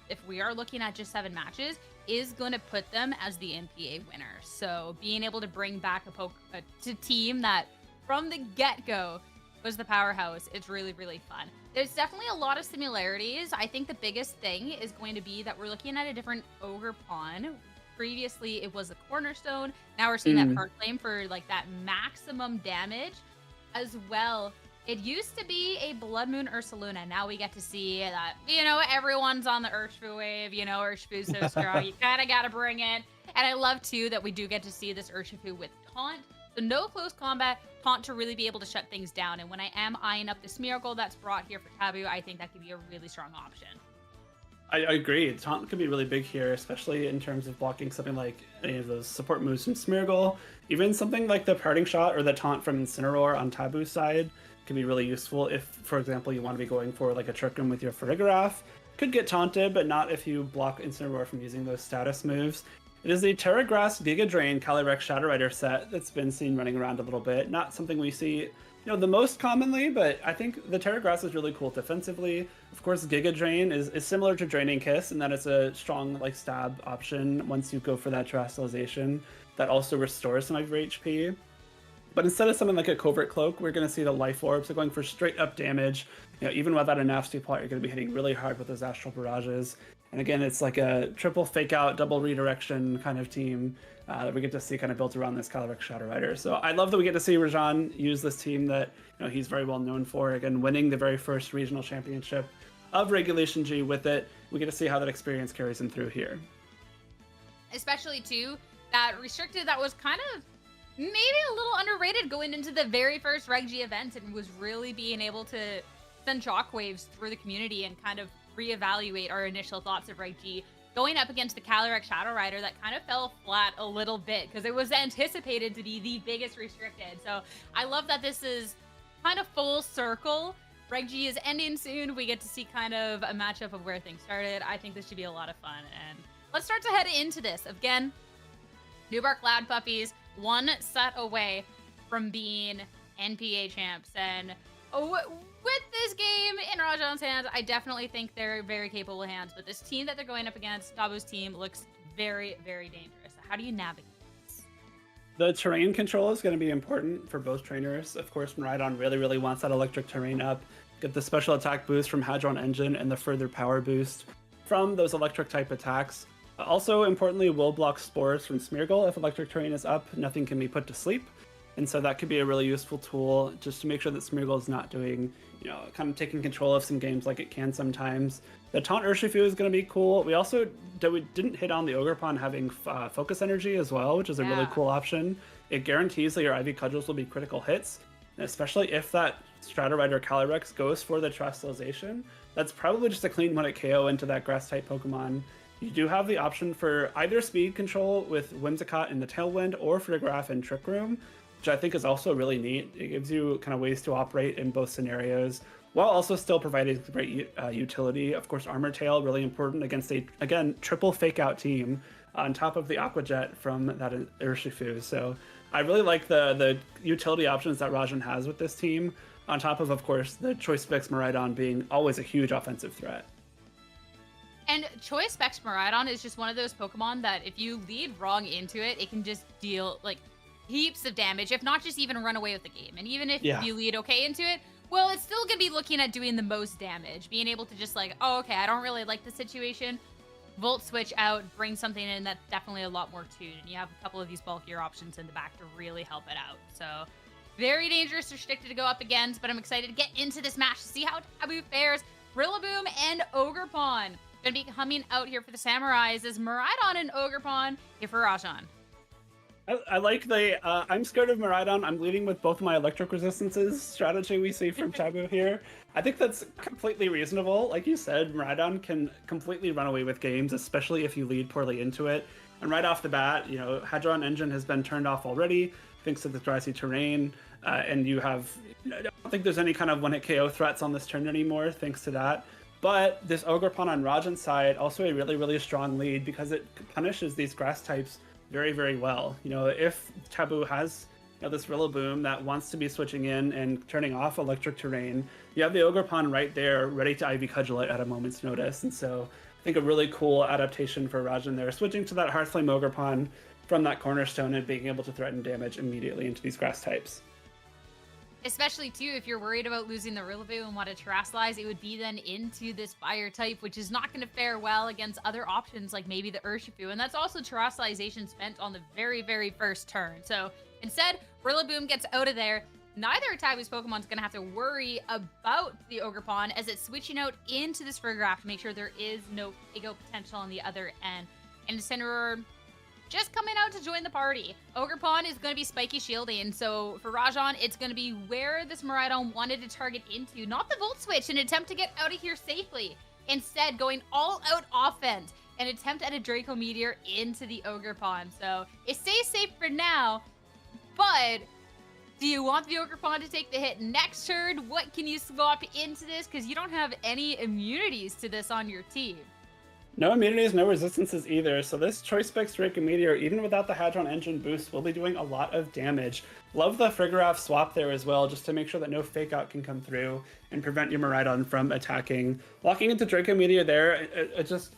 if we are looking at just 7 matches, is going to put them as the NPA winner. So being able to bring back a team that from the get-go was the powerhouse, it's really, really fun. There's definitely a lot of similarities. I think the biggest thing is going to be that we're looking at a different Ogre Pawn. Previously, it was a Cornerstone. Now we're seeing that Park Flame for like that maximum damage as well. It used to be a Blood Moon Ursaluna. Now we get to see that, everyone's on the Urshifu wave. Urshifu's so strong. You kind of got to bring it. And I love, too, that we do get to see this Urshifu with Taunt. So no close combat, Taunt to really be able to shut things down. And when I am eyeing up this miracle that's brought here for Taboo, I think that could be a really strong option. I agree. Taunt could be really big here, especially in terms of blocking something like any of those support moves from Smeargle. Even something like the Parting Shot or the Taunt from Incineroar on Taboo's side can be really useful if, for example, you want to be going for like a Trick Room with your Farigiraf. Could get taunted, but not if you block Incineroar from using those status moves. It is the Terra Grass Giga Drain Calyrex Shadow Rider set that's been seen running around a little bit. Not something we see the most commonly, but I think the Terra Grass is really cool defensively. Of course, Giga Drain is similar to Draining Kiss in that it's a strong stab option once you go for that Terrestrialization that also restores some of your HP. But instead of something like a Covert Cloak, we're going to see the Life Orb, so going for straight up damage. Even without a Nasty Plot, you're going to be hitting really hard with those Astral Barrages. And again, it's like a triple fake out, double redirection kind of team that we get to see kind of built around this Calyrex Shadow Rider. So I love that we get to see Rajan use this team that he's very well known for. Again, winning the very first regional championship of Regulation G with it. We get to see how that experience carries him through here. Especially too, that restricted that was kind of maybe a little underrated going into the very first Reg G event, and was really being able to send shockwaves through the community and kind of reevaluate our initial thoughts of Reg G. Going up against the Calyrex Shadow Rider that kind of fell flat a little bit because it was anticipated to be the biggest restricted. So I love that this is kind of full circle. Reg G is ending soon. We get to see kind of a matchup of where things started. I think this should be a lot of fun. And let's start to head into this. Again, Newbark Loud Puppies, one set away from being NPA champs. And with this game in Rajan's hands, I definitely think they're very capable hands. But this team that they're going up against, Tabu's team, looks very, very dangerous. How do you navigate this? The terrain control is going to be important for both trainers. Of course, Miraidon really wants that electric terrain up. Get the special attack boost from Hadron Engine and the further power boost from those electric type attacks. Also, importantly, will block spores from Smeargle. If electric terrain is up, nothing can be put to sleep. And so that could be a really useful tool just to make sure that Smeargle is not doing, kind of taking control of some games like it can sometimes. The Taunt Urshifu is going to be cool. We also didn't hit on the Ogerpon having focus energy as well, which is a really cool option. It guarantees that your Ivy Cudgels will be critical hits, and especially if that Shadow Rider Calyrex goes for the Terrestrialization. That's probably just a clean 1-hit KO into that Grass-type Pokemon. You do have the option for either speed control with Whimsicott in the Tailwind or Frigoraph in Trick Room, which I think is also really neat. It gives you kind of ways to operate in both scenarios while also still providing great utility. Of course, Armor Tail, really important against a, again, triple fake out team on top of the Aqua Jet from that Urshifu. So I really like the utility options that Rajan has with this team, on top of course, the Choice Specs Miraidon being always a huge offensive threat. And Choice Specs Miraidon is just one of those Pokemon that if you lead wrong into it, it can just deal like heaps of damage, if not just even run away with the game. And even if you lead okay into it, well, it's still gonna be looking at doing the most damage, being able to just like, oh, okay, I don't really like the situation. Volt switch out, bring something in that's definitely a lot more tuned. And you have a couple of these bulkier options in the back to really help it out. So very dangerous restricted to go up against, but I'm excited to get into this match to see how Tabu fares. Rillaboom and Ogerpon gonna be coming out here for the Samurais as Miraidon and Ogerpon here for Rajan. I like the I'm scared of Miraidon, I'm leading with both my electric resistances strategy we see from Tabu here. I think that's completely reasonable. Like you said, Miraidon can completely run away with games, especially if you lead poorly into it. And right off the bat, Hadron Engine has been turned off already thanks to the grassy terrain. And you have, I don't think there's any kind of 1-hit KO threats on this turn anymore thanks to that. But this Ogerpon on Rajan's side, also a really strong lead because it punishes these grass types very well. If Tabu has this Rillaboom that wants to be switching in and turning off electric terrain, you have the Ogerpon right there ready to Ivy Cudgel it at a moment's notice. And so I think a really cool adaptation for Rajan there, switching to that Hearthflame Ogerpon from that Cornerstone and being able to threaten damage immediately into these grass types. Especially, too, if you're worried about losing the Rillaboom and want to Terrasilize, it would be then into this Fire type, which is not going to fare well against other options like maybe the Urshifu. And that's also Terrasilization spent on the very first turn. So instead, Rillaboom gets out of there. Neither of Tabu's Pokemon is going to have to worry about the Ogerpon as it's switching out into this Frigoraph to make sure there is no Ego potential on the other end. And Incineroar just coming out to join the party. Ogerpon is going to be spiky shielding, so for Rajan, it's going to be where this Miraidon wanted to target into, not the Volt Switch, an attempt to get out of here safely. Instead, going all out offense, an attempt at a Draco Meteor into the Ogerpon. So it stays safe for now, but do you want the Ogerpon to take the hit next turn? What can you swap into this? Because you don't have any immunities to this on your team. No immunities, no resistances either, so this Choice Specs Draco Meteor, even without the Hadron Engine boost, will be doing a lot of damage. Love the Frigoraph swap there as well, just to make sure that no Fake Out can come through and prevent your Miraidon from attacking. Locking into Draco Meteor there, it just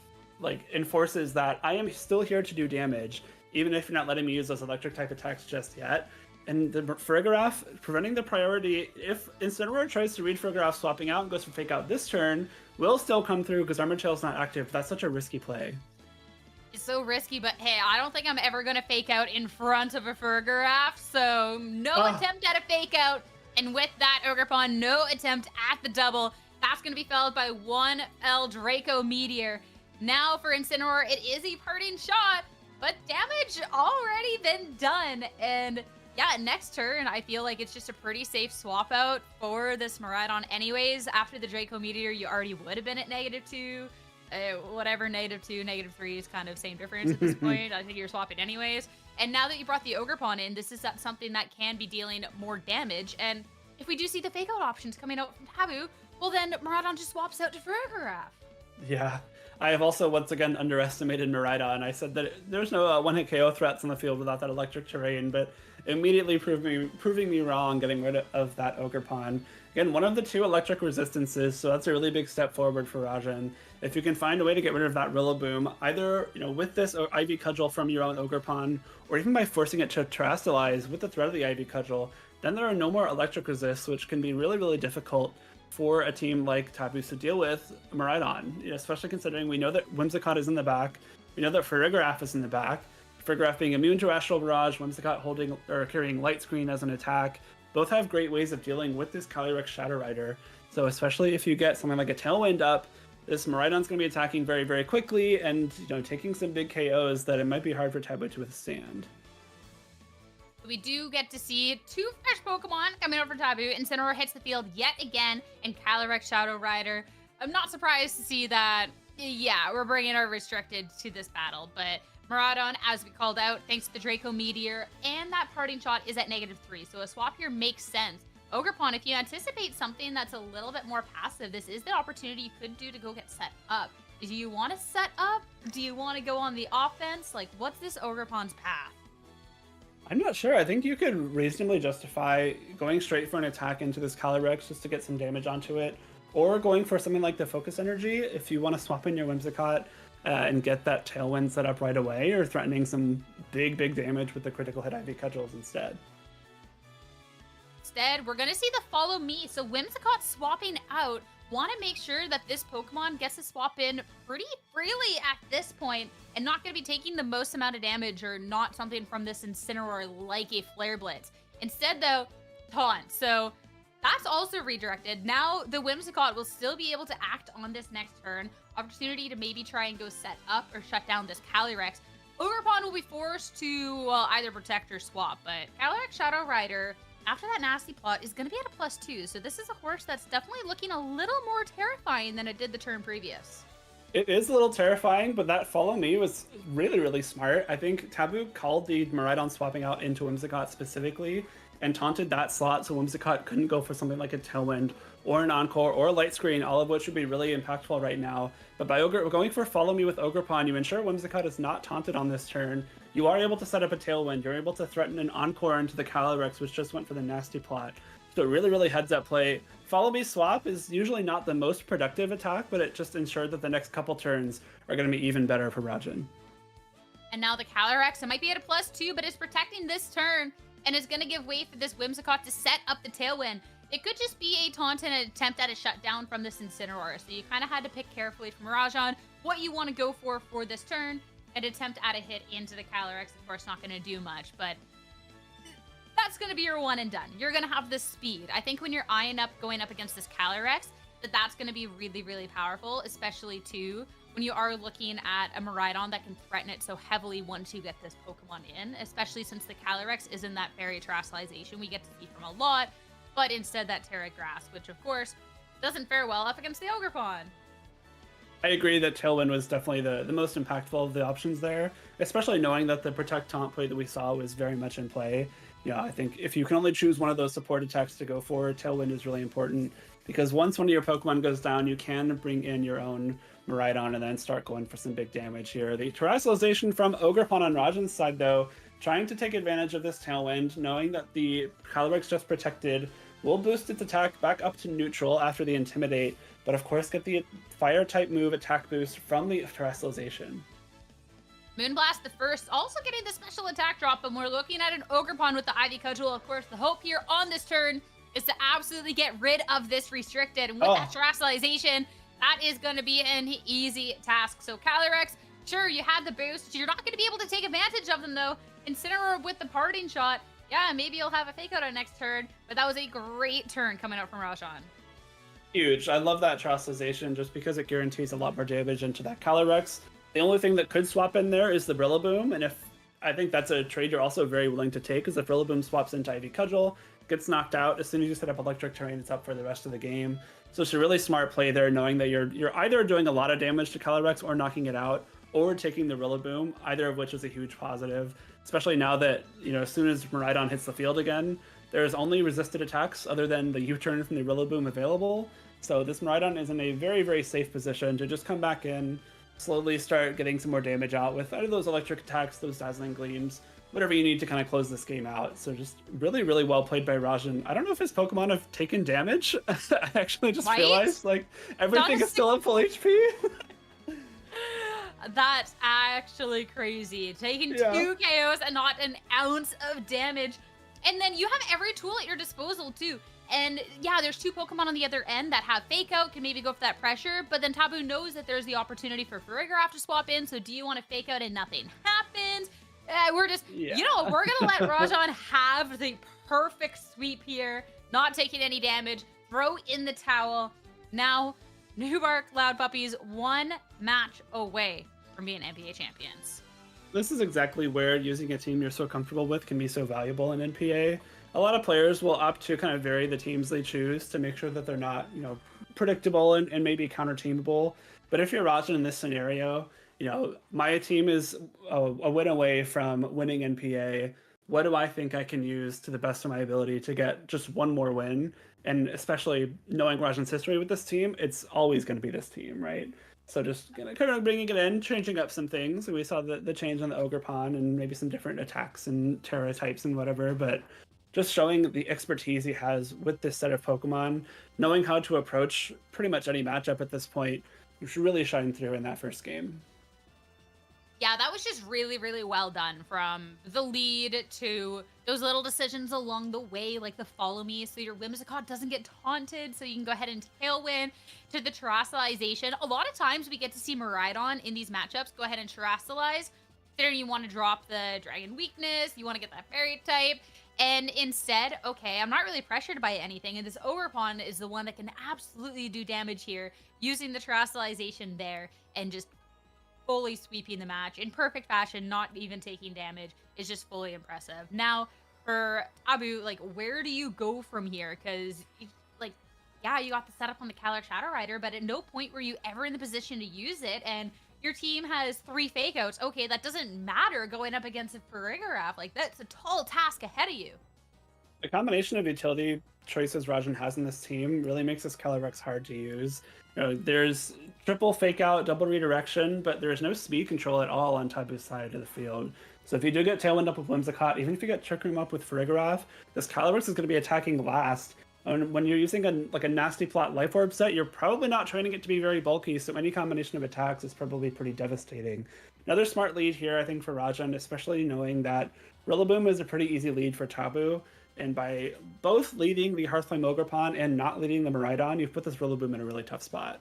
enforces that I am still here to do damage, even if you're not letting me use those electric type attacks just yet. And the Farigiraf preventing the priority. If Incineroar tries to read Farigiraf swapping out and goes for Fake Out this turn, will still come through because Armored Tail's not active. That's such a risky play. It's so risky, but hey, I don't think I'm ever going to Fake Out in front of a Farigiraf, so no attempt at a Fake Out. And with that, Ogerpon, no attempt at the double. That's going to be followed by 1L Draco Meteor. Now for Incineroar, it is a parting shot, but damage already been done. And yeah, next turn, I feel like it's just a pretty safe swap out for this Miraidon anyways. After the Draco Meteor, you already would have been at -2. Whatever, -2, -3 is kind of same difference at this point. I think you're swapping anyways. And now that you brought the Ogerpon in, this is something that can be dealing more damage. And if we do see the Fake Out options coming out from Taboo, well then Miraidon just swaps out to Farigiraf. Yeah, I have also once again underestimated Miraidon. I said that there's no one-hit KO threats on the field without that electric terrain, but immediately proving me wrong, getting rid of that Ogerpon. Again, one of the 2 electric resistances, so that's a really big step forward for Rajan. If you can find a way to get rid of that Rillaboom, either with this Ivy Cudgel from your own Ogerpon, or even by forcing it to Terastallize with the threat of the Ivy Cudgel, then there are no more electric resists, which can be really, really difficult for a team like Taboo to deal with Miraidon, especially considering we know that Whimsicott is in the back, we know that Farigiraf is in the back, Farigiraf being immune to Astral Barrage, Whimsicott holding or carrying Light Screen as an attack. Both have great ways of dealing with this Calyrex Shadow Rider. So especially if you get something like a Tailwind up, this Miraidon's going to be attacking very, very quickly and taking some big KOs that it might be hard for Taboo to withstand. We do get to see 2 fresh Pokemon coming over Taboo. Incineroar hits the field yet again, and Calyrex Shadow Rider. I'm not surprised to see that, yeah, we're bringing our Restricted to this battle, but Miraidon, as we called out, thanks to the Draco Meteor, and that parting shot is at -3, so a swap here makes sense. Ogerpon, if you anticipate something that's a little bit more passive, this is the opportunity you could do to go get set up. Do you want to set up? Do you want to go on the offense? Like, what's this Ogerpon's path? I'm not sure. I think you could reasonably justify going straight for an attack into this Calyrex just to get some damage onto it, or going for something like the Focus Energy if you want to swap in your Whimsicott and get that Tailwind set up right away, or threatening some big, big damage with the critical hit Ivy Cudgels instead. Instead, we're going to see the Follow Me. So Whimsicott swapping out. Want to make sure that this Pokemon gets to swap in pretty freely at this point and not going to be taking the most amount of damage or not something from this Incineroar like a Flare Blitz. Instead, though, Taunt. So that's also redirected. Now the Whimsicott will still be able to act on this next turn. Opportunity to maybe try and go set up or shut down this Calyrex. Ogerpon will be forced to either protect or swap, but Calyrex Shadow Rider, after that nasty plot, is going to be at a +2. So this is a horse that's definitely looking a little more terrifying than it did the turn previous. It is a little terrifying, but that Follow Me was really, really smart. I think Taboo called the Miraidon swapping out into Whimsicott specifically and taunted that slot so Whimsicott couldn't go for something like a Tailwind or an Encore or a Light Screen, all of which would be really impactful right now. But by going for Follow Me with Ogerpon, you ensure Whimsicott is not taunted on this turn. You are able to set up a Tailwind. You're able to threaten an Encore into the Calyrex, which just went for the nasty plot. So really, really heads up play. Follow Me swap is usually not the most productive attack, but it just ensured that the next couple turns are going to be even better for Rajan. And now the Calyrex, it might be at a +2, but it's protecting this turn, and it's going to give way for this Whimsicott to set up the Tailwind. It could just be a taunt and an attempt at a shutdown from this Incineroar, so you kind of had to pick carefully from Rajan what you want to go for this turn. An attempt at a hit into the Calyrex, of course, not going to do much, but that's going to be your one and done. You're going to have this speed. I think when you're eyeing up going up against this Calyrex, that's going to be really, really powerful, especially too when you are looking at a Miraidon that can threaten it so heavily once you get this Pokemon in, especially since the Calyrex is in that Fairy Terastallization we get to see from a lot, but instead that Terra Grass, which of course doesn't fare well up against the Ogerpon. I agree that Tailwind was definitely the most impactful of the options there, especially knowing that the Protect Taunt play that we saw was very much in play. Yeah, I think if you can only choose one of those support attacks to go for, Tailwind is really important, because once one of your Pokemon goes down, you can bring in your own Miraidon and then start going for some big damage here. The Terastallization from Ogerpon on Rajan's side, though, trying to take advantage of this Tailwind, knowing that the Calyrex just protected will boost its attack back up to neutral after the Intimidate, but of course get the Fire-type move attack boost from the Terastallization. Moonblast the first, also getting the special attack drop, and we're looking at an Ogerpon with the Ivy Cudgel. Of course, the hope here on this turn is to absolutely get rid of this restricted. And with that terrestrialization, that is going to be an easy task. So Calyrex, sure, you had the boost. You're not going to be able to take advantage of them, though. Incineroar with the parting shot. Yeah, maybe you'll have a fake out on next turn, but that was a great turn coming out from Rajan. Huge. I love that terrestrialization just because it guarantees a lot more damage into that Calyrex. The only thing that could swap in there is the Rillaboom, and if I think that's a trade you're also very willing to take, because if Rillaboom swaps into Ivy Cudgel, gets knocked out, as soon as you set up Electric Terrain, it's up for the rest of the game. So it's a really smart play there, knowing that you're either doing a lot of damage to Calyrex or knocking it out, or taking the Rillaboom, either of which is a huge positive, especially now that, as soon as Miraidon hits the field again, there's only resisted attacks other than the U-turn from the Rillaboom available. So this Miraidon is in a very, very safe position to just come back in, slowly start getting some more damage out with either those electric attacks, those dazzling gleams, whatever you need to kind of close this game out. So just really, really well played by Rajan. I don't know if his Pokemon have taken damage. I actually just realized, everything is still at full HP. That's actually crazy. Taking 2 KOs and not an ounce of damage. And then you have every tool at your disposal, too. And yeah, there's 2 Pokemon on the other end that have Fake Out, can maybe go for that pressure, but then Taboo knows that there's the opportunity for Farigiraf to swap in, so do you want to Fake Out and nothing happens? We're just, we're going to let Rajan have the perfect sweep here, not taking any damage, throw in the towel. Now, Nubark Loud Puppies 1 match away from being NPA champions. This is exactly where using a team you're so comfortable with can be so valuable in NPA. A lot of players will opt to kind of vary the teams they choose to make sure that they're not, predictable and maybe counter-teamable. But if you're Rajan in this scenario, my team is a win away from winning NPA. What do I think I can use to the best of my ability to get just one more win? And especially knowing Rajan's history with this team, it's always going to be this team, right? So just kind of bringing it in, changing up some things. We saw the change on the Ogerpon and maybe some different attacks and Terra types and whatever, but just showing the expertise he has with this set of Pokemon, knowing how to approach pretty much any matchup at this point, which really shined through in that first game. Yeah, that was just really, really well done, from the lead to those little decisions along the way, like the follow me so your Whimsicott doesn't get taunted, so you can go ahead and Tailwind, to the Terrestrialization. A lot of times we get to see Miraidon in these matchups go ahead and Terrestrialize. There you want to drop the Dragon Weakness, you want to get that Fairy type, and instead, okay, I'm not really pressured by anything, and this Ogerpon is the one that can absolutely do damage here, using the Terrestrialization there, and just fully sweeping the match in perfect fashion, not even taking damage, is just fully impressive. Now, for Abu, where do you go from here? Because, yeah, you got the setup on the Calyrex Shadow Rider, but at no point were you ever in the position to use it, and your team has 3 Fake Outs. Okay, that doesn't matter going up against a Farigiraf. That's a tall task ahead of you. The combination of utility choices Rajan has in this team really makes this Calyrex hard to use. There's triple Fake Out, double redirection, but there's no speed control at all on Taboo's side of the field. So if you do get Tailwind up with Whimsicott, even if you get Trick Room up with Farigiraf, this Calyrex is going to be attacking last. And when you're using a nasty plot Life Orb set, you're probably not training it to be very bulky, so any combination of attacks is probably pretty devastating. Another smart lead here, I think, for Rajan, especially knowing that Rillaboom is a pretty easy lead for Taboo, and by both leading the Hearthflame Ogerpon and not leading the Miraidon, you've put this Rillaboom in a really tough spot.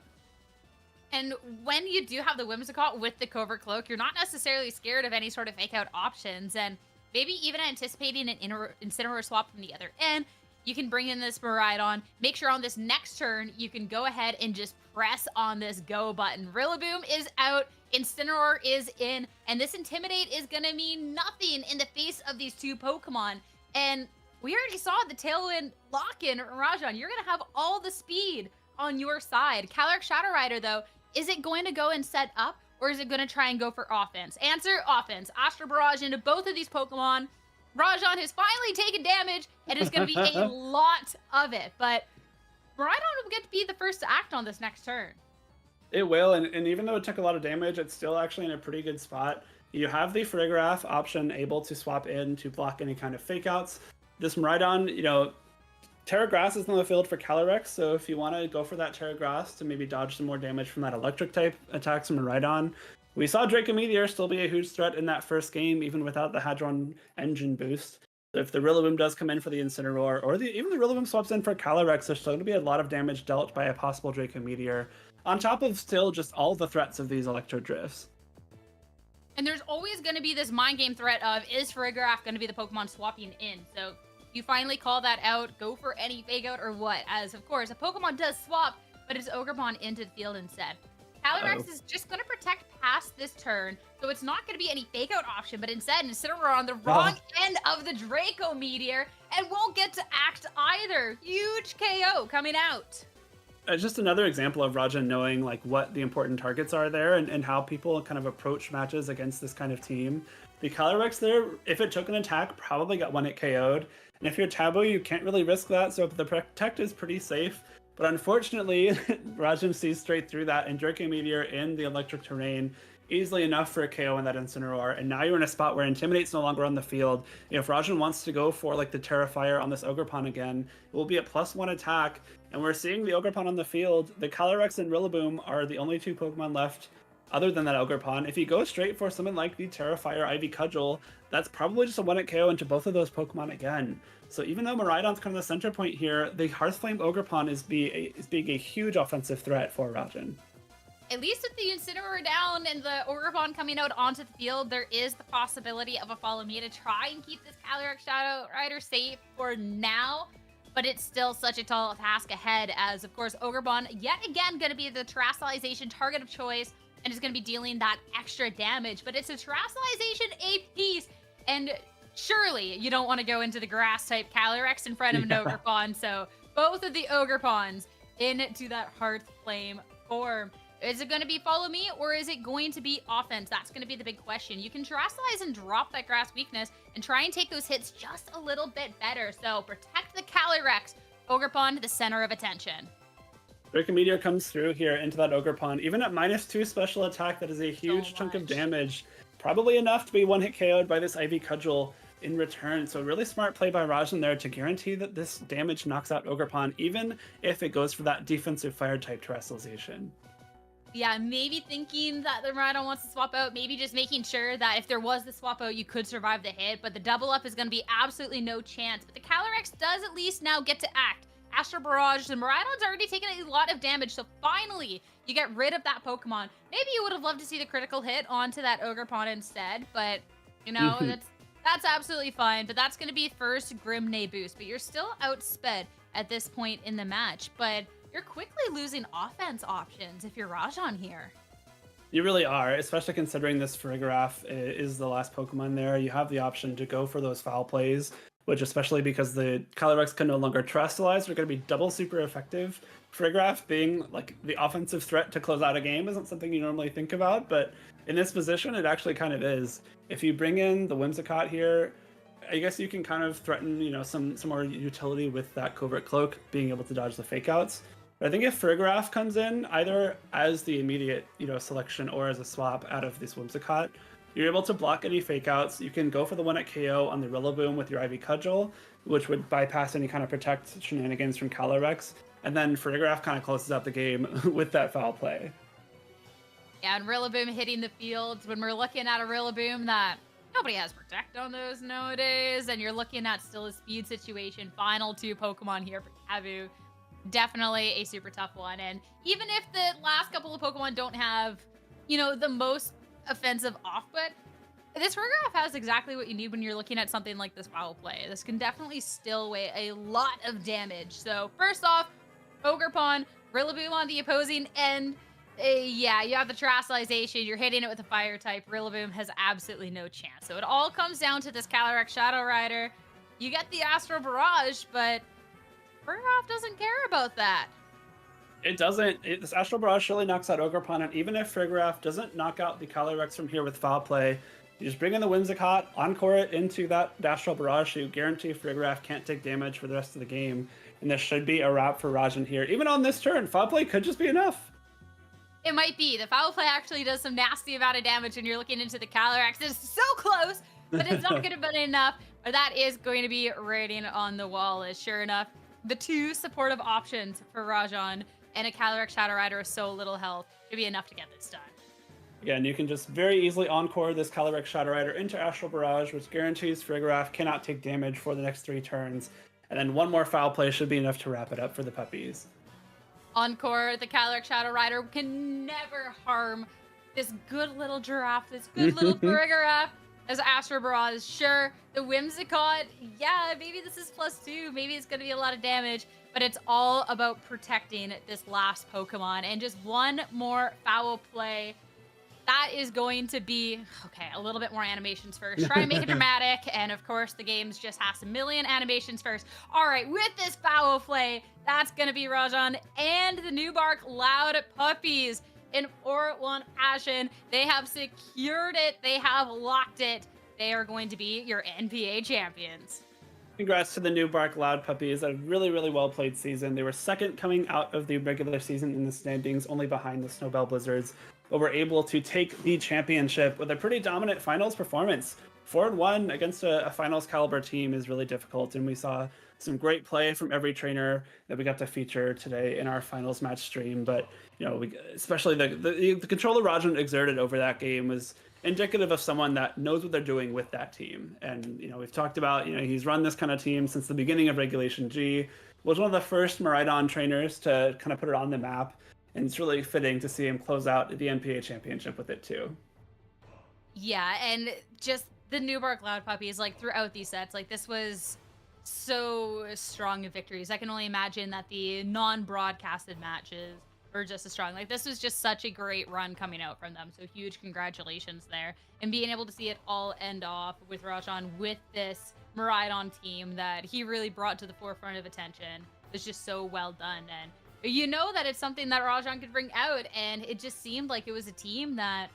And when you do have the Whimsicott with the Covert Cloak, you're not necessarily scared of any sort of Fake Out options, and maybe even anticipating an Incineroar swap from the other end. You can bring in this Miraidon, make sure on this next turn, you can go ahead and just press on this go button. Rillaboom is out, Incineroar is in, and this Intimidate is gonna mean nothing in the face of these 2 Pokemon. And we already saw the Tailwind lock-in, Rajan. You're gonna have all the speed on your side. Calyrex Shadow Rider, though, is it going to go and set up, or is it gonna try and go for offense? Answer, offense. Astro Barrage into both of these Pokemon. Rajan has finally taken damage, and it's going to be a lot of it. But Miraidon will get to be the first to act on this next turn. It will, and even though it took a lot of damage, it's still actually in a pretty good spot. You have the Farigiraf option able to swap in to block any kind of Fake Outs. This Miraidon, Terra Grass is on the field for Calyrex, so if you want to go for that Terra Grass to maybe dodge some more damage from that electric type attacks from Miraidon, We saw Draco Meteor still be a huge threat in that first game, even without the Hadron engine boost. So if the Rillaboom does come in for the Incineroar, or even the Rillaboom swaps in for Calyrex, there's still going to be a lot of damage dealt by a possible Draco Meteor, on top of still just all the threats of these Electro Drifts. And there's always going to be this mind game threat of, is Farigiraf going to be the Pokemon swapping in? So you finally call that out, go for any fake out or what? As, of course, a Pokemon does swap, but it's Ogerpon into the field instead. Calyrex is just going to protect past this turn, so it's not going to be any fake out option, but instead we're on the wrong end of the Draco Meteor and won't get to act either. Huge KO coming out. Just another example of Rajan knowing like what the important targets are there and how people kind of approach matches against this kind of team. The Calyrex there, if it took an attack, probably got one hit KO'd. And if you're Taboo, you can't really risk that, so the Protect is pretty safe. But unfortunately, Rajan sees straight through that, and Draco Meteor in the electric terrain easily enough for a KO in that Incineroar. And now you're in a spot where Intimidate's no longer on the field. If Rajan wants to go for like the Terrafire on this Ogerpon again, it will be a +1 attack. And we're seeing the Ogerpon on the field. The Calyrex and Rillaboom are the only two Pokemon left other than that Ogerpon. If you go straight for something like the Terrafire Ivy Cudgel, that's probably just a 1-hit KO into both of those Pokemon again. So even though Miraidon's kind of the center point here, the Hearthflame Ogerpon is being a huge offensive threat for Rajan. At least with the Incineroar down and the Ogerpon coming out onto the field, there is the possibility of a Follow Me to try and keep this Calyrex Shadow Rider safe for now. But it's still such a tall task ahead as, of course, Ogerpon yet again going to be the Terastallization target of choice and is going to be dealing that extra damage. But it's a Terastallization apiece, and surely you don't want to go into the Grass-type Calyrex in front of an Ogerpon. So both of the Ogerpons into that Hearthflame form. Is it going to be Follow Me, or is it going to be offense? That's going to be the big question. You can Terastallize and drop that Grass weakness and try and take those hits just a little bit better. So protect the Calyrex. Ogerpon to the center of attention. Draco Meteor comes through here into that Ogerpon. Even at -2 special attack, that is a huge chunk of damage. Probably enough to be 1-hit KO'd by this Ivy Cudgel in return. So really smart play by Rajan there to guarantee that this damage knocks out Ogerpon, even if it goes for that defensive Fire-type Terastallization. Yeah, maybe thinking that the Miraidon wants to swap out, maybe just making sure that if there was the swap out, you could survive the hit, but the double up is going to be absolutely no chance. But the Calyrex does at least now get to act. Astral Barrage, the Miraidon's already taken a lot of damage, so finally you get rid of that Pokemon. Maybe you would have loved to see the critical hit onto that Ogerpon instead, but, you know, that's absolutely fine. But that's going to be first Grimnay boost, but you're still outsped at this point in the match. But you're quickly losing offense options if you're Rajan here. You really are, especially considering this Farigiraf is the last Pokemon there. You have the option to go for those foul plays, which, especially because the Calyrex can no longer Terastallize, are going to be double super effective. Farigiraf being like the offensive threat to close out a game isn't something you normally think about, but in this position, it actually kind of is. If you bring in the Whimsicott here, I guess you can kind of threaten, you know, some more utility with that Covert Cloak, being able to dodge the fake outs. But I think if Farigiraf comes in, either as the immediate, you know, selection or as a swap out of this Whimsicott, you're able to block any fake outs. You can go for the 1-hit KO on the Rillaboom with your Ivy Cudgel, which would bypass any kind of protect shenanigans from Calyrex. And then Farigiraf kind of closes out the game with that foul play. Yeah, and Rillaboom hitting the fields. When we're looking at a Rillaboom that nobody has protect on those nowadays, and you're looking at still a speed situation. Final 2 Pokemon here for Taboo. Definitely a super tough one. And even if the last couple of Pokemon don't have, you know, the most offensive offput, this Farigiraf has exactly what you need when you're looking at something like this foul play. This can definitely still weigh a lot of damage. So first off, Ogerpon, Rillaboom on the opposing end. Yeah, you have the Terastallization. You're hitting it with a fire type. Rillaboom has absolutely no chance. So it all comes down to this Calyrex Shadow Rider. You get the Astral Barrage, but Farigiraf doesn't care about that. It doesn't. This Astral Barrage really knocks out Ogerpon, and even if Farigiraf doesn't knock out the Calyrex from here with foul play, you just bring in the Whimsicott, encore it into that Astral Barrage, so you guarantee Farigiraf can't take damage for the rest of the game. And this should be a wrap for Rajan here. Even on this turn, foul play could just be enough. It might be. The foul play actually does some nasty amount of damage when you're looking into the Calyrex. It's so close, but it's not going to be enough. But that is going to be writing on the wall, as sure enough, the 2 supportive options for Rajan and a Calyrex Shadow Rider with so little health should be enough to get this done. Yeah, and you can just very easily encore this Calyrex Shadow Rider into Astral Barrage, which guarantees Farigiraf cannot take damage for the next 3 turns. And then one more foul play should be enough to wrap it up for the puppies. Encore, the Calyrex Shadow Rider can never harm this good little giraffe, this good little Farigiraf. As Astral Barrage, sure, the Whimsicott, yeah, maybe this is +2, maybe it's going to be a lot of damage, but it's all about protecting this last Pokemon. And just one more foul play. That is going to be, okay, a little bit more animations first. Try to make it dramatic. And of course, the games just has a million animations first. All right, with this foul play, that's going to be Rajan and the Newbark Loud Puppies in 4-1 fashion. They have secured it. They have locked it. They are going to be your NPA champions. Congrats to the Newbark Loud Puppies. A really, really well played season. They were second coming out of the regular season in the standings, only behind the Snowbell Blizzards, but were able to take the championship with a pretty dominant finals performance. 4-1 against a finals caliber team is really difficult, and we saw some great play from every trainer that we got to feature today in our finals match stream. But especially the control Rajan exerted over that game was indicative of someone that knows what they're doing with that team. And we've talked about he's run this kind of team since the beginning of Regulation G, was one of the first Miraidon trainers to kind of put it on the map, and it's really fitting to see him close out the NPA championship with it too. Yeah, and just the Newbark Loud Puppies, like throughout these sets, like this was so strong in victories. I can only imagine that the non-broadcasted matches were just as strong. Like this was just such a great run coming out from them. So huge congratulations there. And being able to see it all end off with Rajan with this Miraidon team that he really brought to the forefront of attention was just so well done. And you know that it's something that Rajan could bring out, and it just seemed like it was a team that,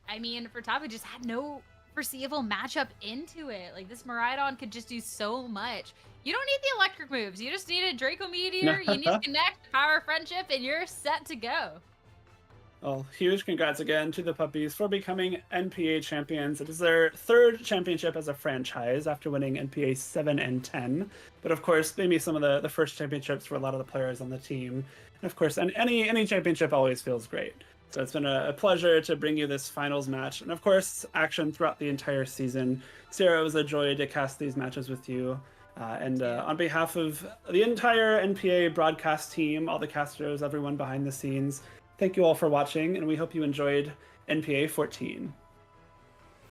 I mean, for top, it just had no foreseeable matchup into it. Like this Miraidon could just do so much. You don't need the electric moves. You just need a Draco Meteor. You need to connect, power, friendship, and you're set to go. Well, huge congrats again to the Puppies for becoming NPA champions. It is their 3rd championship as a franchise after winning NPA 7 and 10. But of course, maybe some of the first championships for a lot of the players on the team. And of course, any championship always feels great. So it's been a pleasure to bring you this finals match. And of course, action throughout the entire season. Sarah, it was a joy to cast these matches with you. On behalf of the entire NPA broadcast team, all the casters, everyone behind the scenes, thank you all for watching, and we hope you enjoyed NPA 14.